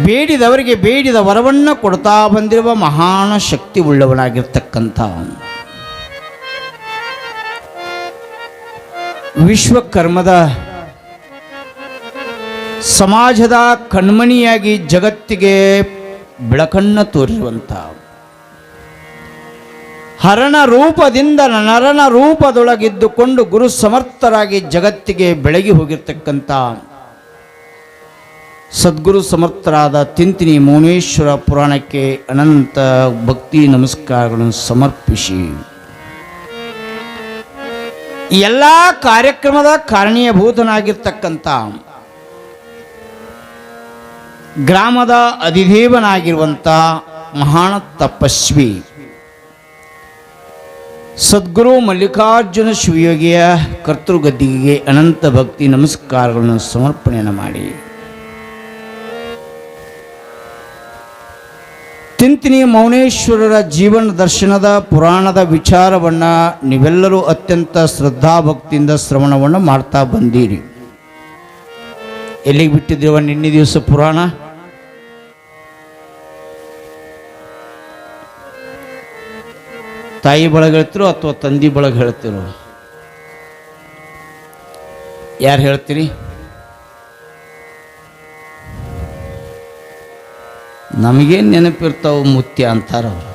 ಬೇಡಿದವರಿಗೆ ಬೇಡಿದ ವರವನ್ನು ಕೊಡ್ತಾ ಬಂದಿರುವ ಮಹಾನ್ ಶಕ್ತಿ ಉಳ್ಳವನಾಗಿರ್ತಕ್ಕಂಥ ವಿಶ್ವಕರ್ಮದ ಸಮಾಜದ ಕಣ್ಮಣಿಯಾಗಿ ಜಗತ್ತಿಗೆ ಬೆಳಕನ್ನು ತೋರಿರುವಂಥ ಹರನ ರೂಪದಿಂದ ನರನ ರೂಪದೊಳಗಿದ್ದುಕೊಂಡು ಗುರು ಸಮರ್ಥರಾಗಿ ಜಗತ್ತಿಗೆ ಬೆಳಗಿ ಹೋಗಿರ್ತಕ್ಕಂಥ ಸದ್ಗುರು ಸಮರ್ಥರಾದ ತಿಂತಿನಿ ಮೌನೇಶ್ವರ ಪುರಾಣಕ್ಕೆ ಅನಂತ ಭಕ್ತಿ ನಮಸ್ಕಾರಗಳನ್ನು ಸಮರ್ಪಿಸಿ ಎಲ್ಲ ಕಾರ್ಯಕ್ರಮದ ಕಾರಣೀಯಭೂತನಾಗಿರ್ತಕ್ಕಂಥ ಗ್ರಾಮದ ಅಧಿದೇವನಾಗಿರುವಂಥ ಮಹಾನ್ ತಪಸ್ವಿ ಸದ್ಗುರು ಮಲ್ಲಿಕಾರ್ಜುನ ಶಿವಯೋಗಿಯ ಕರ್ತೃಗದ್ದಿಗೆ ಅನಂತ ಭಕ್ತಿ ನಮಸ್ಕಾರಗಳನ್ನು ಸಮರ್ಪಣೆಯನ್ನು ಮಾಡಿ ತಿಂತಿನಿ ಮೌನೇಶ್ವರರ ಜೀವನ ದರ್ಶನದ ಪುರಾಣದ ವಿಚಾರವನ್ನು ನೀವೆಲ್ಲರೂ ಅತ್ಯಂತ ಶ್ರದ್ಧಾಭಕ್ತಿಯಿಂದ ಶ್ರವಣವನ್ನು ಮಾಡ್ತಾ ಬಂದೀರಿ. ಎಲ್ಲಿಗೆ ಬಿಟ್ಟಿದ್ದೀವ ನಿನ್ನೆ ದಿವಸ ಪುರಾಣ? ತಾಯಿ ಬಳಗ ಹೇಳ್ತಿರೋ ಅಥವಾ ತಂದೆ ಬಳಗ ಹೇಳ್ತಿರೋ? ಯಾರು ಹೇಳ್ತೀರಿ? ನಮಗೇನು ನೆನಪಿರ್ತಾವೆ ಮುತ್ಯ ಅಂತಾರವ್ರು.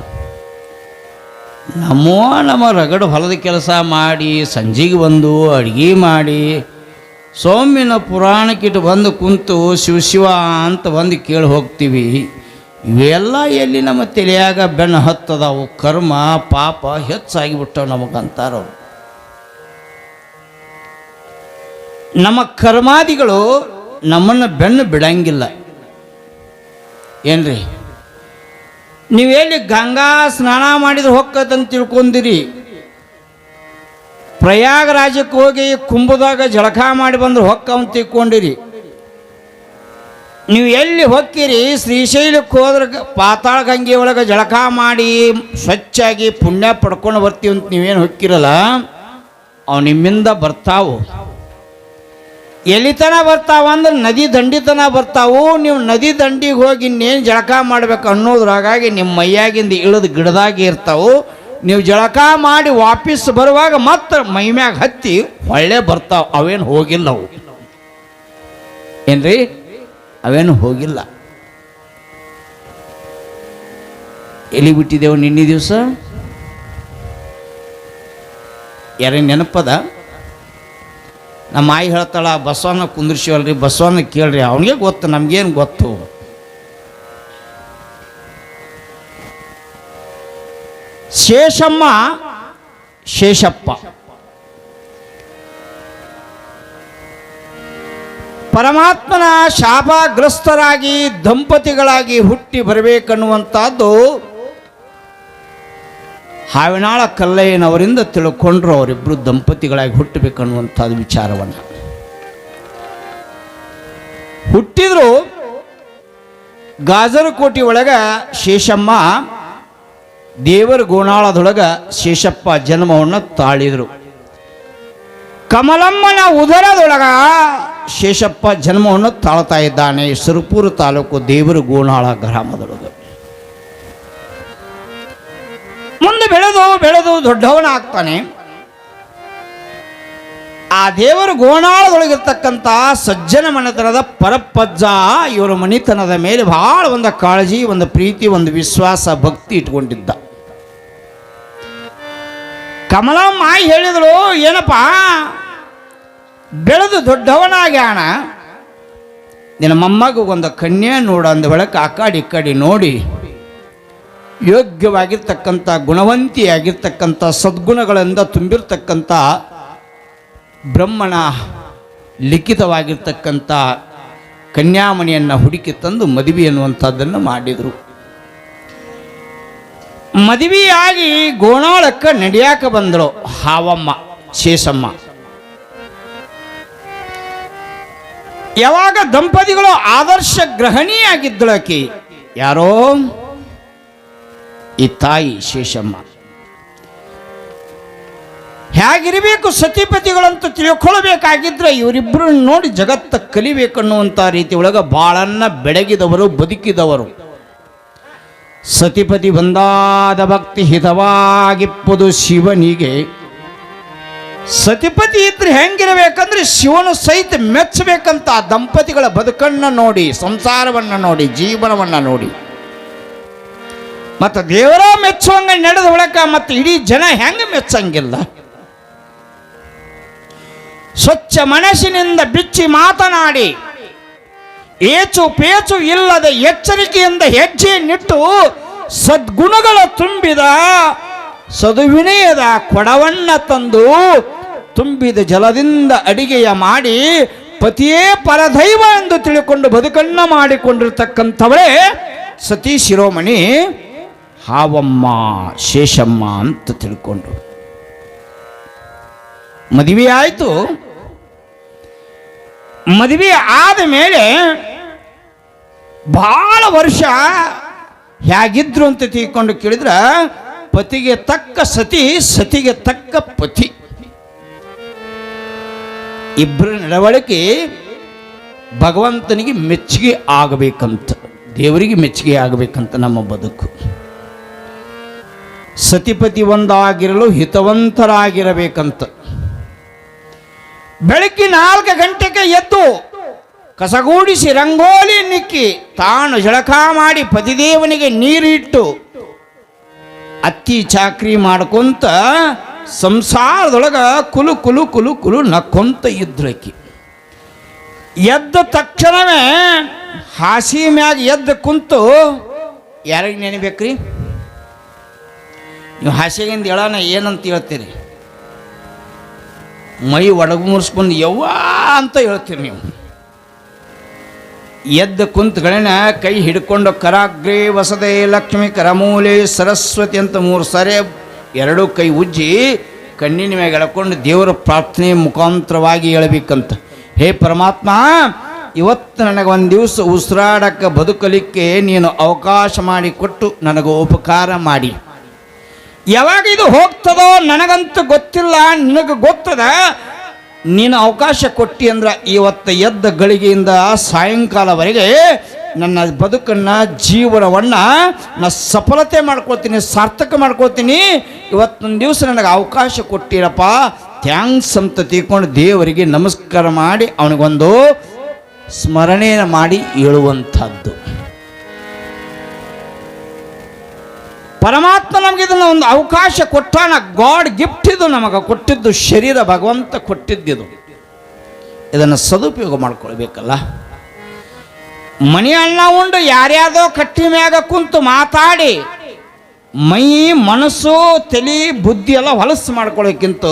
ನಮ್ಮ ರಗಡು ಹೊಲದ ಕೆಲಸ ಮಾಡಿ ಸಂಜೆಗೆ ಬಂದು ಅಡುಗೆ ಮಾಡಿ ಸೌಮ್ಯನ ಪುರಾಣಕ್ಕಿಟ್ಟು ಬಂದು ಕುಂತು ಶಿವ ಅಂತ ಬಂದು ಕೇಳಿ ಹೋಗ್ತೀವಿ. ಇವೆಲ್ಲ ಎಲ್ಲಿ ನಮ್ಮ ತಲೆಯಾಗ ಬೆನ್ನು ಹತ್ತದವು. ಕರ್ಮ ಪಾಪ ಹೆಚ್ಚಾಗಿಬಿಟ್ಟವು ನಮಗಂತಾರವ್ರು. ನಮ್ಮ ಕರ್ಮಾದಿಗಳು ನಮ್ಮನ್ನು ಬೆನ್ನು ಬಿಡಂಗಿಲ್ಲ ಏನ್ರಿ? ನೀವೆಲ್ಲಿ ಗಂಗಾ ಸ್ನಾನ ಮಾಡಿದ್ರೆ ಹೊಕ್ಕತ್ತಂತ ತಿಳ್ಕೊಂಡಿರಿ. ಪ್ರಯಾಗರಾಜಕ್ಕೆ ಹೋಗಿ ಕುಂಭದಾಗ ಜಳಕ ಮಾಡಿ ಬಂದ್ರೆ ಹೊಕ್ಕ ಅಂತ ತಿಳ್ಕೊಂಡಿರಿ. ನೀವು ಎಲ್ಲಿ ಹೊಕ್ಕಿರಿ? ಶ್ರೀಶೈಲಕ್ಕೆ ಹೋದ್ರೆ ಪಾತಾಳ ಗಂಗೆ ಒಳಗೆ ಜಳಕ ಮಾಡಿ ಸ್ವಚ್ಛಾಗಿ ಪುಣ್ಯ ಪಡ್ಕೊಂಡು ಬರ್ತೀವಿ ಅಂತ ನೀವೇನು ಹೊಕ್ಕಿರಲ್ಲ, ಅವು ನಿಮ್ಮಿಂದ ಬರ್ತಾವು. ಎಲ್ಲಿತನ ಬರ್ತಾವಂದ್ರೆ ನದಿ ದಂಡಿತನ ಬರ್ತಾವು. ನೀವು ನದಿ ದಂಡಿಗೆ ಹೋಗಿ ಇನ್ನೇನು ಜಳಕ ಮಾಡ್ಬೇಕು ಅನ್ನೋದ್ರಾಗಾಗಿ ನಿಮ್ಮ ಮೈಯಾಗಿಂದ ಇಳಿದು ಗಿಡದಾಗಿ ಇರ್ತಾವು. ನೀವು ಜಳಕ ಮಾಡಿ ವಾಪಸ್ ಬರುವಾಗ ಮತ್ತೆ ಮೈಮ್ಯಾಗ ಹತ್ತಿ ಒಳ್ಳೆ ಬರ್ತಾವೆ. ಅವೇನು ಹೋಗಿಲ್ಲ, ಅವು ಏನ್ರಿ? ಅವೇನು ಹೋಗಿಲ್ಲ. ಎಲ್ಲಿ ಬಿಟ್ಟಿದ್ದೆವು ನಿನ್ನೆ ದಿವಸ? ಯಾರೇನು ನೆನಪದ? ನಮ್ಮ ಆಯಿ ಹೇಳ್ತಾಳ, ಬಸವಣ್ಣ ಕುಂದ್ರಿಸಿವಲ್ರಿ, ಬಸವಣ್ಣ ಕೇಳ್ರಿ, ಅವನಿಗೆ ಗೊತ್ತು, ನಮಗೇನು ಗೊತ್ತು. ಶೇಷಮ್ಮ ಶೇಷಪ್ಪ ಪರಮಾತ್ಮನ ಶಾಪಗ್ರಸ್ತರಾಗಿ ದಂಪತಿಗಳಾಗಿ ಹುಟ್ಟಿ ಬರಬೇಕನ್ನುವಂಥದ್ದು ಹಾವಿನಾಳ ಕಲ್ಲಯ್ಯನವರಿಂದ ತಿಳ್ಕೊಂಡ್ರು. ಅವರಿಬ್ಬರು ದಂಪತಿಗಳಾಗಿ ಹುಟ್ಟಬೇಕನ್ನುವಂಥದ್ದು ವಿಚಾರವನ್ನು ಹುಟ್ಟಿದ್ರು. ಗಾಜರಕೋಟೆ ಒಳಗೆ ಶೇಷಮ್ಮ, ದೇವರ ಗೋನಾಳದೊಳಗೆ ಶೇಷಪ್ಪ ಜನ್ಮವನ್ನು ತಾಳಿದರು. ಕಮಲಮ್ಮನ ಉದರದೊಳಗ ಶೇಷಪ್ಪ ಜನ್ಮವನ್ನು ತಾಳ್ತಾ ಇದ್ದಾನೆ. ಸುರಪುರ ತಾಲೂಕು ದೇವರ ಗೋನಾಳ ಗ್ರಾಮದೊಳಗೆ. ಮುಂದೆ ಬೆಳೆದು ಬೆಳೆದು ದೊಡ್ಡವನಾಗ್ತಾನೆ. ಆ ದೇವರ ಗೋನಾಳದೊಳಗಿರ್ತಕ್ಕಂಥ ಸಜ್ಜನ ಮನೆತನದ ಪರಪ್ಪಜ್ಜ ಇವರ ಮನೆತನದ ಮೇಲೆ ಬಹಳ ಒಂದು ಕಾಳಜಿ, ಒಂದು ಪ್ರೀತಿ, ಒಂದು ವಿಶ್ವಾಸ, ಭಕ್ತಿ ಇಟ್ಕೊಂಡಿದ್ದ. ಕಮಲಮ್ಮ ಹೇಳಿದಳು, ಏನಪ್ಪ ಬೆಳೆದು ದೊಡ್ಡವನಾಗ್ಯಾಣ, ನಿನ್ನ ಮೊಮ್ಮಗ ಒಂದು ಕನ್ಯೆ ನೋಡ ಅಂದ ಬೆಳಕು ಆ ಕಡೆ ಈ ಕಡೆ ನೋಡಿ ಯೋಗ್ಯವಾಗಿರ್ತಕ್ಕಂಥ ಗುಣವಂತಿಯಾಗಿರ್ತಕ್ಕಂಥ ಸದ್ಗುಣಗಳಿಂದ ತುಂಬಿರ್ತಕ್ಕಂಥ ಬ್ರಹ್ಮನ ಲಿಖಿತವಾಗಿರ್ತಕ್ಕಂಥ ಕನ್ಯಾಮಣಿಯನ್ನು ಹುಡುಕಿ ತಂದು ಮದುವೆ ಅನ್ನುವಂಥದ್ದನ್ನು ಮಾಡಿದರು. ಮದುವೆಯಾಗಿ ಗೋನಾಳಕ್ಕೆ ನಡೆಯಾಕ ಬಂದಳು ಹಾವಮ್ಮ ಶೇಷಮ್ಮ. ಯಾವಾಗ ದಂಪತಿಗಳು ಆದರ್ಶ ಗ್ರಹಣಿಯಾಗಿದ್ದಳಕಿ ಯಾರೋ ಈ ತಾಯಿ ಶೇಷಮ್ಮ. ಹೇಗಿರಬೇಕು ಸತಿಪತಿಗಳಂತೂ ತಿಳ್ಕೊಳ್ಬೇಕಾಗಿದ್ರೆ ಇವರಿಬ್ಬರು ನೋಡಿ ಜಗತ್ತ ಕಲಿಬೇಕನ್ನುವಂಥ ರೀತಿ ಒಳಗೆ ಬಾಳನ್ನ ಬೆಳಗಿದವರು, ಬದುಕಿದವರು. ಸತಿಪತಿ ಬಂದಾದ ಭಕ್ತಿ ಹಿತವಾಗಿಪ್ಪುದು ಶಿವನಿಗೆ. ಸತಿಪತಿ ಇದ್ರೆ ಹೆಂಗಿರಬೇಕಂದ್ರೆ ಶಿವನು ಸಹಿತ ಮೆಚ್ಚಬೇಕಂತ ಆ ದಂಪತಿಗಳ ಬದುಕನ್ನು ನೋಡಿ, ಸಂಸಾರವನ್ನು ನೋಡಿ, ಜೀವನವನ್ನು ನೋಡಿ. ಮತ್ತು ದೇವರ ಮೆಚ್ಚುವಂಗ ನಡೆದ ಒಳಕ ಮತ್ತು ಇಡೀ ಜನ ಹೆಂಗೆ ಮೆಚ್ಚಂಗಿಲ್ಲ. ಸ್ವಚ್ಛ ಮನಸ್ಸಿನಿಂದ ಬಿಚ್ಚಿ ಮಾತನಾಡಿ ಏಚು ಪೇಚು ಇಲ್ಲದೆ ಎಚ್ಚರಿಕೆಯಿಂದ ಹೆಜ್ಜೆಯನ್ನಿಟ್ಟು ಸದ್ಗುಣಗಳ ತುಂಬಿದ ಸದುವಿನಯದ ಕೊಡವನ್ನ ತಂದು ತುಂಬಿದ ಜಲದಿಂದ ಅಡಿಗೆಯ ಮಾಡಿ ಪತಿಯೇ ಪರದೈವ ಎಂದು ತಿಳಿಕೊಂಡು ಬದುಕನ್ನ ಮಾಡಿಕೊಂಡಿರ್ತಕ್ಕಂಥವಳೇ ಸತಿ ಶಿರೋಮಣಿ ಹಾವಮ್ಮ ಶೇಷಮ್ಮ ಅಂತ ತಿಳ್ಕೊಂಡು ಮದುವೆ ಆಯಿತು. ಮದುವೆ ಆದ ಮೇಲೆ ಬಹಳ ವರ್ಷ ಹೇಗಿದ್ರು ಅಂತ ತಿಳ್ಕೊಂಡು ಕೇಳಿದ್ರ ಪತಿಗೆ ತಕ್ಕ ಸತಿ, ಸತಿಗೆ ತಕ್ಕ ಪತಿ. ಇಬ್ಬರ ನಡವಳಿಕೆ ಭಗವಂತನಿಗೆ ಮೆಚ್ಚುಗೆ ಆಗಬೇಕಂತ, ದೇವರಿಗೆ ಮೆಚ್ಚುಗೆ ಆಗಬೇಕಂತ ನಮ್ಮ ಬದುಕು. ಸತಿಪತಿ ಒಂದಾಗಿರಲು ಹಿತವಂತರಾಗಿರಬೇಕಂತ. ಬೆಳಗ್ಗೆ 4 ಗಂಟೆಗೆ ಎದ್ದು ಕಸಗೂಡಿಸಿ ರಂಗೋಲಿ ನಿಕ್ಕಿ ತಾನು ಜಳಕ ಮಾಡಿ ಪತಿದೇವನಿಗೆ ನೀರಿಟ್ಟು ಅತ್ತಿ ಚಾಕ್ರಿ ಮಾಡ್ಕೊಂತ ಸಂಸಾರದೊಳಗ ಕುಲು ಕುಲು ಕುಲು ಕುಲು ನಕ್ಕೊಂತ ಇದ್ರಕಿ. ಎದ್ದ ತಕ್ಷಣವೇ ಹಾಸಿ ಮ್ಯಾಗ ಎದ್ದು ಕುಂತು ಯಾರಿಗೆ ನೆನಬೇಕ್ರಿ? ನೀವು ಹಾಸಿಗೆಯಿಂದ ಹೇಳೋಣ ಏನಂತ ಹೇಳ್ತೀರಿ? ಮೈ ಒಡಗು ಮುರಿಸ್ಕೊಂಡು ಯವ್ವ ಅಂತ ಹೇಳ್ತೀರಿ ನೀವು. ಎದ್ದ ಕುಂತ್ಗಳನ್ನ ಕೈ ಹಿಡ್ಕೊಂಡು ಕರಾಗ್ರೇ ವಸದೆ ಲಕ್ಷ್ಮಿ ಕರಮೂಲೆ ಸರಸ್ವತಿ ಅಂತ 3 ಸಾರಿ 2 ಕೈ ಉಜ್ಜಿ ಕಣ್ಣಿನ ಮ್ಯಾಗ ಎಳ್ಕೊಂಡು ದೇವರ ಪ್ರಾರ್ಥನೆ ಮುಖಾಂತರವಾಗಿ ಹೇಳಬೇಕಂತ. ಹೇ ಪರಮಾತ್ಮ, ಇವತ್ತು ನನಗೆ ಒಂದು ದಿವಸ ಉಸಿರಾಡಕ್ಕೆ ಬದುಕಲಿಕ್ಕೆ ನೀನು ಅವಕಾಶ ಮಾಡಿಕೊಟ್ಟು ನನಗೆ ಉಪಕಾರ ಮಾಡಿ. ಯಾವಾಗ ಇದು ಹೋಗ್ತದೋ ನನಗಂತೂ ಗೊತ್ತಿಲ್ಲ, ನಿನಗೆ ಗೊತ್ತದ. ನೀನು ಅವಕಾಶ ಕೊಟ್ಟಿ ಅಂದ್ರೆ ಇವತ್ತು ಎದ್ದ ಗಳಿಗೆಯಿಂದ ಸಾಯಂಕಾಲವರೆಗೆ ನನ್ನ ಬದುಕನ್ನು, ಜೀವನವನ್ನು ನಾ ಸಫಲತೆ ಮಾಡ್ಕೊಳ್ತೀನಿ, ಸಾರ್ಥಕ ಮಾಡ್ಕೊಳ್ತೀನಿ. ಇವತ್ತೊಂದು ದಿವಸ ನನಗೆ ಅವಕಾಶ ಕೊಟ್ಟಿರಪ್ಪ, ಥ್ಯಾಂಕ್ಸ್ ಅಂತ ತಿಳ್ಕೊಂಡು ದೇವರಿಗೆ ನಮಸ್ಕಾರ ಮಾಡಿ ಅವನಿಗೊಂದು ಸ್ಮರಣೆಯನ್ನು ಮಾಡಿ ಹೇಳುವಂಥದ್ದು. ಪರಮಾತ್ಮ ನಮಗೆ ಇದನ್ನು ಒಂದು ಅವಕಾಶ ಕೊಟ್ಟಾನ. ಗಾಡ್ ಗಿಫ್ಟ್ ಇದು, ನಮಗೆ ಕೊಟ್ಟಿದ್ದು ಶರೀರ ಭಗವಂತ ಕೊಟ್ಟಿದ್ದಿದು. ಇದನ್ನು ಸದುಪಯೋಗ ಮಾಡ್ಕೊಳ್ಬೇಕಲ್ಲ. ಮನಿ ಅನ್ನ ಉಂಡು ಯಾರ್ಯಾದೋ ಕಟ್ಟಿ ಮ್ಯಾಗ ಕುಂತು ಮಾತಾಡಿ ಮೈ ಮನಸ್ಸು ತಲೆ ಬುದ್ಧಿ ಎಲ್ಲ ಹೊಲಸು ಮಾಡ್ಕೊಳ್ಳೋಕ್ಕಿಂತ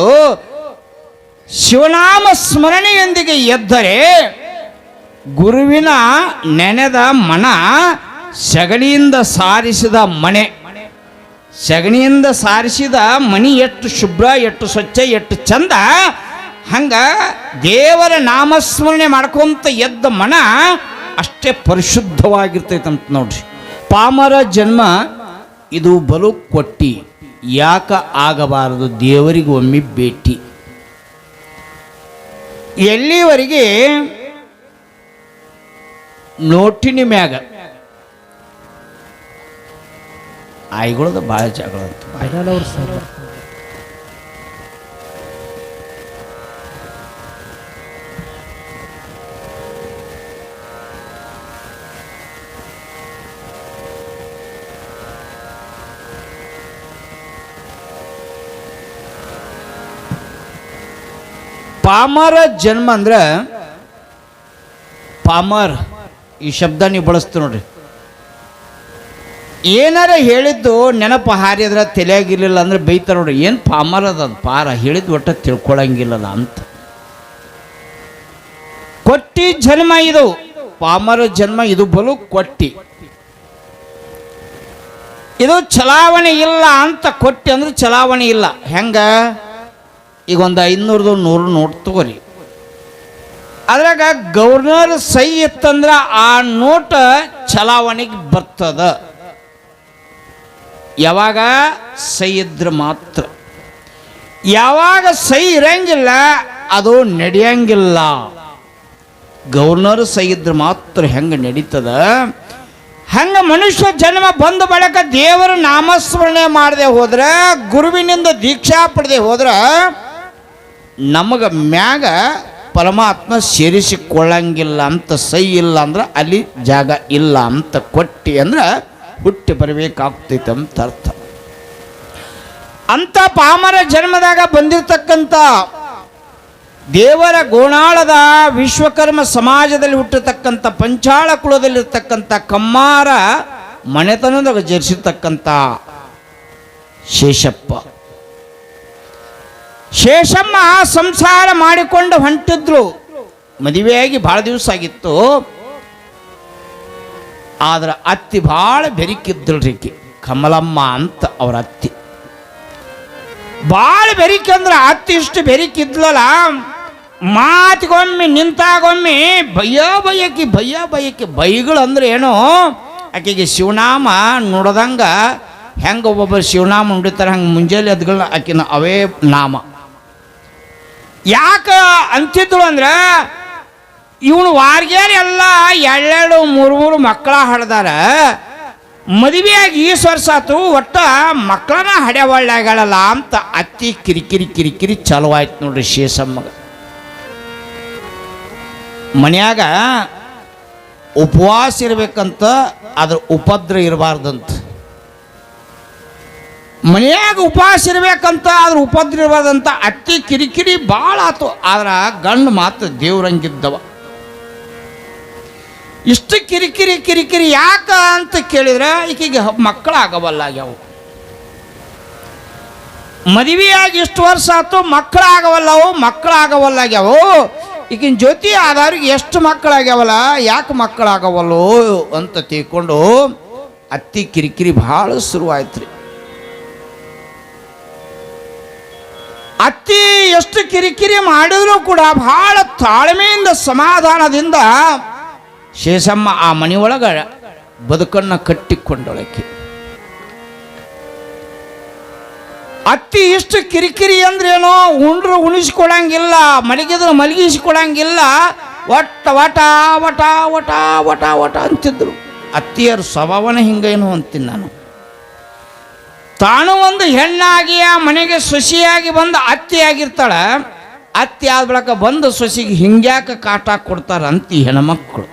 ಶಿವನಾಮ ಸ್ಮರಣೆಯೊಂದಿಗೆ ಎದ್ದರೆ ಗುರುವಿನ ನೆನೆದ ಮನ ಸಗಣಿಯಿಂದ ಸಾರಿಸಿದ ಮನೆ, ಸಗಣಿಯಿಂದ ಸಾರಿಸಿದ ಮನಿ ಎಷ್ಟು ಶುಭ್ರ, ಎಷ್ಟು ಸ್ವಚ್ಛ, ಎಷ್ಟು ಚಂದ. ಹಂಗ ದೇವರ ನಾಮಸ್ಮರಣೆ ಮಾಡ್ಕೊಂತ ಎದ್ದ ಮನ ಅಷ್ಟೇ ಪರಿಶುದ್ಧವಾಗಿರ್ತೈತಂತ ನೋಡ್ರಿ. ಪಾಮರ ಜನ್ಮ ಇದು ಬಲು ಕೊಟ್ಟಿ, ಯಾಕ ಆಗಬಾರದು ದೇವರಿಗೆ ಒಮ್ಮೆ ಭೇಟಿ. ಎಲ್ಲಿವರೆಗೆ ನೋಟಿನ ಮ್ಯಾಗ ಆಯ್ಗಳದ ಭಾಳ ಜಗಳ ಅಂತ ಪಾಮರ ಜನ್ಮ ಅಂದ್ರೆ, ಪಾಮರ್ ಈ ಶಬ್ದ ನೀವು ಬಳಸ್ತೀವಿ ನೋಡ್ರಿ. ಏನಾರ ಹೇಳಿದ್ದು ನೆನಪು ಹಾರಿದ್ರೆ ತಲೆಯಾಗಿರ್ಲಿಲ್ಲ ಅಂದ್ರೆ ಬೈತಾರೆ ನೋಡ್ರಿ, ಏನು ಪಾಮರ ಅದ ಪಾರ ಹೇಳಿದ್ದು ಒಟ್ಟ ತಿಳ್ಕೊಳಂಗಿಲ್ಲಲ್ಲ ಅಂತ. ಕೊಟ್ಟಿ ಜನ್ಮ ಇದು, ಪಾಮರ ಜನ್ಮ ಇದು ಬಲು ಕೊಟ್ಟಿ. ಇದು ಚಲಾವಣೆ ಇಲ್ಲ ಅಂತ. ಕೊಟ್ಟಿ ಅಂದ್ರೆ ಚಲಾವಣೆ ಇಲ್ಲ. ಹೆಂಗ? ಈಗ ಒಂದು 500 100 ನೋಟ್ ತಗೋರಿ, ಅದ್ರಾಗ ಗವರ್ನರ್ ಸೈ ಇತ್ತಂದ್ರೆ ಆ ನೋಟ್ ಚಲಾವಣೆಗೆ ಬರ್ತದ. ಯಾವಾಗ ಸೈ ಇದ್ರೆ ಮಾತ್ರ. ಯಾವಾಗ ಸಹಿ ಇರಂಗಿಲ್ಲ ಅದು ನಡೆಯಂಗಿಲ್ಲ. ಗವರ್ನರ್ ಸಹಿ ಇದ್ರೆ ಮಾತ್ರ ಹೆಂಗೆ ನಡೀತದ, ಹಂಗೆ ಮನುಷ್ಯ ಜನ್ಮ ಬಂದ ಬಳಿಕ ದೇವರ ನಾಮಸ್ಮರಣೆ ಮಾಡದೆ ಹೋದ್ರೆ, ಗುರುವಿನಿಂದ ದೀಕ್ಷಾ ಪಡೆದೆ ಹೋದ್ರೆ ನಮಗೆ ಮ್ಯಾಗ ಪರಮಾತ್ಮ ಸೇರಿಸಿಕೊಳ್ಳಂಗಿಲ್ಲ ಅಂತ ಸಹಿ ಇಲ್ಲ ಅಂದ್ರೆ ಅಲ್ಲಿ ಜಾಗ ಇಲ್ಲ ಅಂತ ಕೊಟ್ಟಿ ಅಂದ್ರೆ ಹುಟ್ಟಿ ಬರಬೇಕಾಗ್ತೈತೆ ಅಂತ ಅರ್ಥ. ಅಂಥ ಪಾಮರ ಜನ್ಮದಾಗ ಬಂದಿರತಕ್ಕಂಥ ದೇವರ ಗೋಣಾಳದ ವಿಶ್ವಕರ್ಮ ಸಮಾಜದಲ್ಲಿ ಹುಟ್ಟಿರ್ತಕ್ಕಂಥ ಪಂಚಾಳ ಕುಲದಲ್ಲಿರ್ತಕ್ಕಂಥ ಕಮ್ಮಾರ ಮನೆತನದಾಗ ಜನಿಸಿರ್ತಕ್ಕಂಥ ಶೇಷಪ್ಪ. ಶೇಷಮ್ಮ ಸಂಸಾರ ಮಾಡಿಕೊಂಡು ಹೊಂಟಿದ್ರು. ಮದುವೆಯಾಗಿ ಭಾಳ ದಿವಸ ಆಗಿತ್ತು. ಆದ್ರೆ ಅತ್ತಿ ಭಾಳ ಬೆರಿಕಿದ್ರಲ್ರಿ, ಕಮಲಮ್ಮ ಅಂತ ಅವ್ರ ಅತ್ತಿ. ಭಾಳ ಬೆರಿಕೆ ಅಂದ್ರೆ ಅತ್ತಿ ಇಷ್ಟು ಬೆರಿಕಿದ್ಲಲ್ಲ, ಮಾತಿಗೊಮ್ಮೆ ನಿಂತಾಗೊಮ್ಮೆ ಭಯ ಬಯಕಿ ಬೈಗಳು ಅಂದ್ರೆ ಏನೋ, ಆಕೆಗೆ ಶಿವನಾಮ ನೋಡ್ದಂಗ ಹೆಂಗೆ ಒಬ್ಬೊಬ್ಬರು ಶಿವನಾಮ ನುಡಿತಾರೆ ಹಂಗೆ ಮುಂಜಾನೆ ಅದ್ಗಳನ್ನ ಆಕಿನ ಅವೇ ನಾಮ. ಯಾಕೆ ಅಂತಿದ್ರು ಅಂದ್ರೆ ಇವನು ವಾರ್ಗೇರಿ ಎಲ್ಲ ಎರಡೆರಡು ಮೂರು ಮಕ್ಕಳ ಹಡ್ದಾರ, ಮದುವೆಯಾಗಿ ಈ ವರ್ಷ ಆತು, ಒಟ್ಟ ಮಕ್ಕಳನ್ನ ಹಡೆಯೊಳ್ಳಾಗಳಲ್ಲ ಅಂತ ಅತ್ತಿ ಕಿರಿಕಿರಿ ಚಾಲು ಆಯ್ತು ನೋಡ್ರಿ ಶೇಷಮ್ಮಗ. ಮನ್ಯಾಗ ಉಪವಾಸ ಇರ್ಬೇಕಂತ, ಅದ್ರ ಉಪದ್ರ ಇರಬಾರ್ದಂತ. ಮನೆಯಾಗ ಉಪವಾಸ ಇರ್ಬೇಕಂತ ಅದ್ರ ಉಪದ್ರ ಇರಬಾರ್ದಂತ ಅತ್ತಿ ಕಿರಿಕಿರಿ ಭಾಳ ಆತು. ಆದ್ರ ಗಂಡು ಮಾತು ದೇವ್ರಂಗಿದ್ದವ. ಇಷ್ಟು ಕಿರಿಕಿರಿ ಯಾಕ ಅಂತ ಕೇಳಿದ್ರೆ ಈಕೆಗೆ ಮಕ್ಕಳಾಗವಲ್ಲ ಆಗ್ಯಾವು. ಮದುವೆಯಾಗಿ ಇಷ್ಟು ವರ್ಷ ಆಯ್ತು, ಮಕ್ಕಳಾಗವಲ್ಲ ಆಗ್ಯಾವು. ಈಗಿನ ಜೊತೆ ಆದವ್ರಿಗೆ ಎಷ್ಟು ಮಕ್ಕಳಾಗ್ಯಾವಲ್ಲ, ಯಾಕೆ ಮಕ್ಕಳಾಗವಲ್ಲೋ ಅಂತ ತಿಳ್ಕೊಂಡು ಅತ್ತಿ ಕಿರಿಕಿರಿ ಭಾಳ ಶುರುವಾಯ್ತು ರೀ. ಅತ್ತಿ ಎಷ್ಟು ಕಿರಿಕಿರಿ ಮಾಡಿದ್ರು ಕೂಡ ಭಾಳ ತಾಳ್ಮೆಯಿಂದ ಸಮಾಧಾನದಿಂದ ಶೇಷಮ್ಮ ಆ ಮನೆಯೊಳಗ ಬದುಕನ್ನ ಕಟ್ಟಿಕೊಂಡೊಳಕ್ಕೆ. ಅತ್ತಿ ಇಷ್ಟು ಕಿರಿಕಿರಿ ಅಂದ್ರೇನೋ, ಉಂಡ್ರು ಉಣಿಸ್ಕೊಳಂಗಿಲ್ಲ, ಮಲಗಿದ್ರು ಮಲಗಿಸ್ಕೊಳಂಗಿಲ್ಲ, ಒಟ್ಟ ವಟ ವಟ ವಟ ವಟ ವಟ ಅಂತಿದ್ರು. ಅತ್ತಿಯರ ಸ್ವಭಾವನ ಹಿಂಗೇನು ಅಂತೀನಿ ನಾನು. ತಾನು ಒಂದು ಹೆಣ್ಣಾಗಿ ಆ ಮನೆಗೆ ಸೊಸೆಯಾಗಿ ಬಂದು ಅತ್ತಿಯಾಗಿರ್ತಾಳೆ. ಅತ್ತಿ ಆದ ಬಳಿಕ ಬಂದು ಸೊಸೆಗೆ ಹಿಂಗ್ಯಾಕೆ ಕಾಟ ಕೊಡ್ತಾರಂತಿ ಹೆಣ್ಮಕ್ಳು.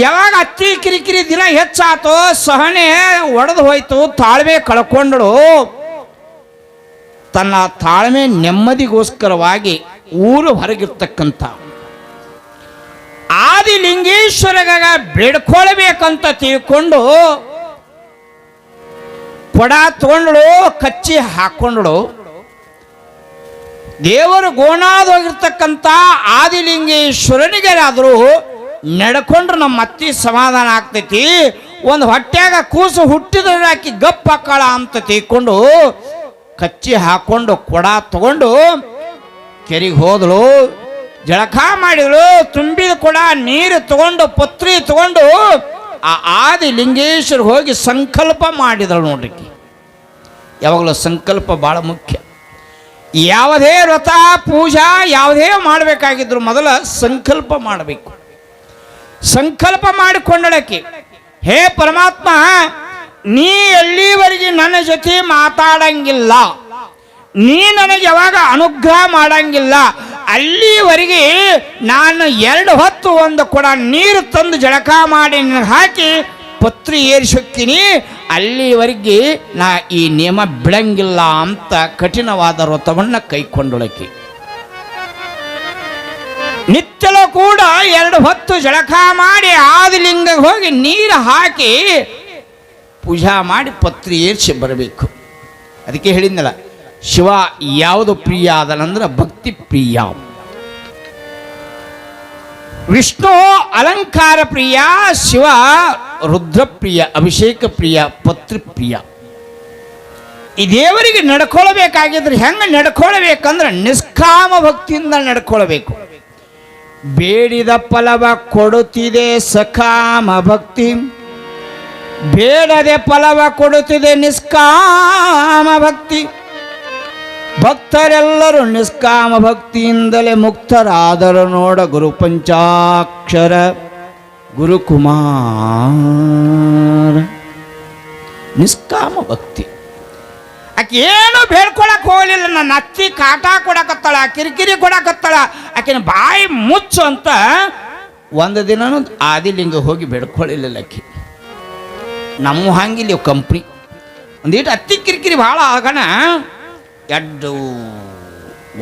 ಯಾವಾಗ ಅತ್ತಿ ಕಿರಿಕಿರಿ ದಿನ ಹೆಚ್ಚಾತೋ, ಸಹನೆ ಒಡೆದು ಹೋಯ್ತು, ತಾಳ್ಮೆ ಕಳ್ಕೊಂಡಳು. ತನ್ನ ತಾಳ್ಮೆ ನೆಮ್ಮದಿಗೋಸ್ಕರವಾಗಿ ಊರು ಹೊರಗಿರ್ತಕ್ಕಂಥ ಆದಿಲಿಂಗೇಶ್ವರಗ ಬೇಡ್ಕೊಳ್ಬೇಕಂತ ತಿಳ್ಕೊಂಡು ಕೊಡ ತಗೊಂಡಳು, ಕಚ್ಚಿ ಹಾಕೊಂಡಳು. ದೇವರು ಗೋಣಾದ ಹೋಗಿರ್ತಕ್ಕಂಥ ಆದಿಲಿಂಗೇಶ್ವರನಿಗೆ ಆದರೂ ನಡ್ಕೊಂಡ್ರೆ ನಮ್ಮ ಅತ್ತಿ ಸಮಾಧಾನ ಆಗ್ತೈತಿ, ಒಂದು ಹೊಟ್ಯಾಗ ಕೂಸು ಹುಟ್ಟಿದ್ರೆ ಆಕಿ ಗಪ್ಪ ಹಾಕಳ ಅಂತ ತಿಳ್ಕೊಂಡು ಕಚ್ಚಿ ಹಾಕೊಂಡು ಕೊಡ ತಗೊಂಡು ಕೆರೆಗೆ ಹೋದಳು. ಜಳಕ ಮಾಡಿದಳು. ತುಂಬಿದ ಕೊಡ ನೀರು ತಗೊಂಡು ಪತ್ರಿ ತಗೊಂಡು ಆ ಆದಿಲಿಂಗೇಶ್ವರ ಹೋಗಿ ಸಂಕಲ್ಪ ಮಾಡಿದಳು ನೋಡ್ರಿ. ಯಾವಾಗಲೂ ಸಂಕಲ್ಪ ಭಾಳ ಮುಖ್ಯ. ಯಾವುದೇ ವ್ರತ ಪೂಜಾ ಯಾವುದೇ ಮಾಡಬೇಕಾಗಿದ್ರು ಮೊದಲ ಸಂಕಲ್ಪ ಮಾಡಬೇಕು. ಸಂಕಲ್ಪ ಮಾಡಿಕೊಂಡಳಕ್ಕೆ, ಹೇ ಪರಮಾತ್ಮ, ನೀ ಎಲ್ಲಿವರೆಗೆ ನನ್ನ ಜೊತೆ ಮಾತಾಡಂಗಿಲ್ಲ, ನೀ ನನಗೆ ಯಾವಾಗ ಅನುಗ್ರಹ ಮಾಡಂಗಿಲ್ಲ, ಅಲ್ಲಿವರೆಗೆ ನಾನು 2 ಹೊತ್ತು ಒಂದು ಕೊಡ ನೀರು ತಂದು ಜಳಕ ಮಾಡಿ ಹಾಕಿ ಪತ್ರಿ ಏರಿಸೋಕ್ಕಿನಿ, ಅಲ್ಲಿವರೆಗೆ ನಾ ಈ ನಿಯಮ ಬಿಡಂಗಿಲ್ಲ ಅಂತ ಕಠಿಣವಾದ ವ್ರತವನ್ನು ಕೈಕೊಂಡೊಳಕ್ಕೆ. ನಿತ್ಯಲೂ ಕೂಡ 2 ಹೊತ್ತು ಜಳಕ ಮಾಡಿ ಆದಿಲಿಂಗ ಹೋಗಿ ನೀರು ಹಾಕಿ ಪೂಜಾ ಮಾಡಿ ಪತ್ರಿ ಏರಿಸಿ ಬರಬೇಕು. ಅದಕ್ಕೆ ಹೇಳಿದ್ನಲ್ಲ, ಶಿವ ಯಾವುದು ಪ್ರಿಯ ಅದನಂದ್ರೆ ಭಕ್ತಿ ಪ್ರಿಯ, ವಿಷ್ಣು ಅಲಂಕಾರ ಪ್ರಿಯ, ಶಿವ ರುದ್ರ ಪ್ರಿಯ, ಅಭಿಷೇಕ ಪ್ರಿಯ, ಪತ್ರಿ ಪ್ರಿಯ. ಈ ದೇವರಿಗೆ ನಡ್ಕೊಳ್ಬೇಕಾಗಿದ್ರೆ ಹೆಂಗೆ ನಡ್ಕೊಳ್ಬೇಕಂದ್ರೆ ನಿಷ್ಕಾಮ ಭಕ್ತಿಯಿಂದ ನಡ್ಕೊಳ್ಬೇಕು. ಬೇಡಿದ ಫಲವ ಕೊಡುತ್ತಿದೆ ಸಕಾಮ ಭಕ್ತಿ, ಬೇಡದೆ ಫಲವ ಕೊಡುತ್ತಿದೆ ನಿಷ್ಕಾಮ ಭಕ್ತಿ. ಭಕ್ತರೆಲ್ಲರೂ ನಿಷ್ಕಾಮ ಭಕ್ತಿಯಿಂದಲೇ ಮುಕ್ತರಾದರು ನೋಡ ಗುರು ಪಂಚಾಕ್ಷರ ಗುರುಕುಮಾರ. ನಿಷ್ಕಾಮ ಭಕ್ತಿ. ಆಕೆ ಏನು ಬೇಡ್ಕೊಳಕ್ ಹೋಗಲಿಲ್ಲ. ನನ್ನ ಅತ್ತಿ ಕಾಟ ಕೊಡಕತ್ತಾಳ, ಕಿರಿಕಿರಿ ಕೊಡಕತ್ತಾಳ, ಆಕೆನ ಬಾಯಿ ಮುಚ್ಚು ಅಂತ ಒಂದು ದಿನನೂ ಆದಿಲಿಂಗ ಹೋಗಿ ಬೇಡ್ಕೊಳ್ಳಿಲ್ಲ ಆಕೆ. ನಮ್ಮ ಹಂಗಿಲ್ಲ ಇವು ಕಂಪ್ನಿ. ಒಂದೀಟು ಅತ್ತಿ ಕಿರಿಕಿರಿ ಭಾಳ ಆಗೋಣ ಎಡ್ಡು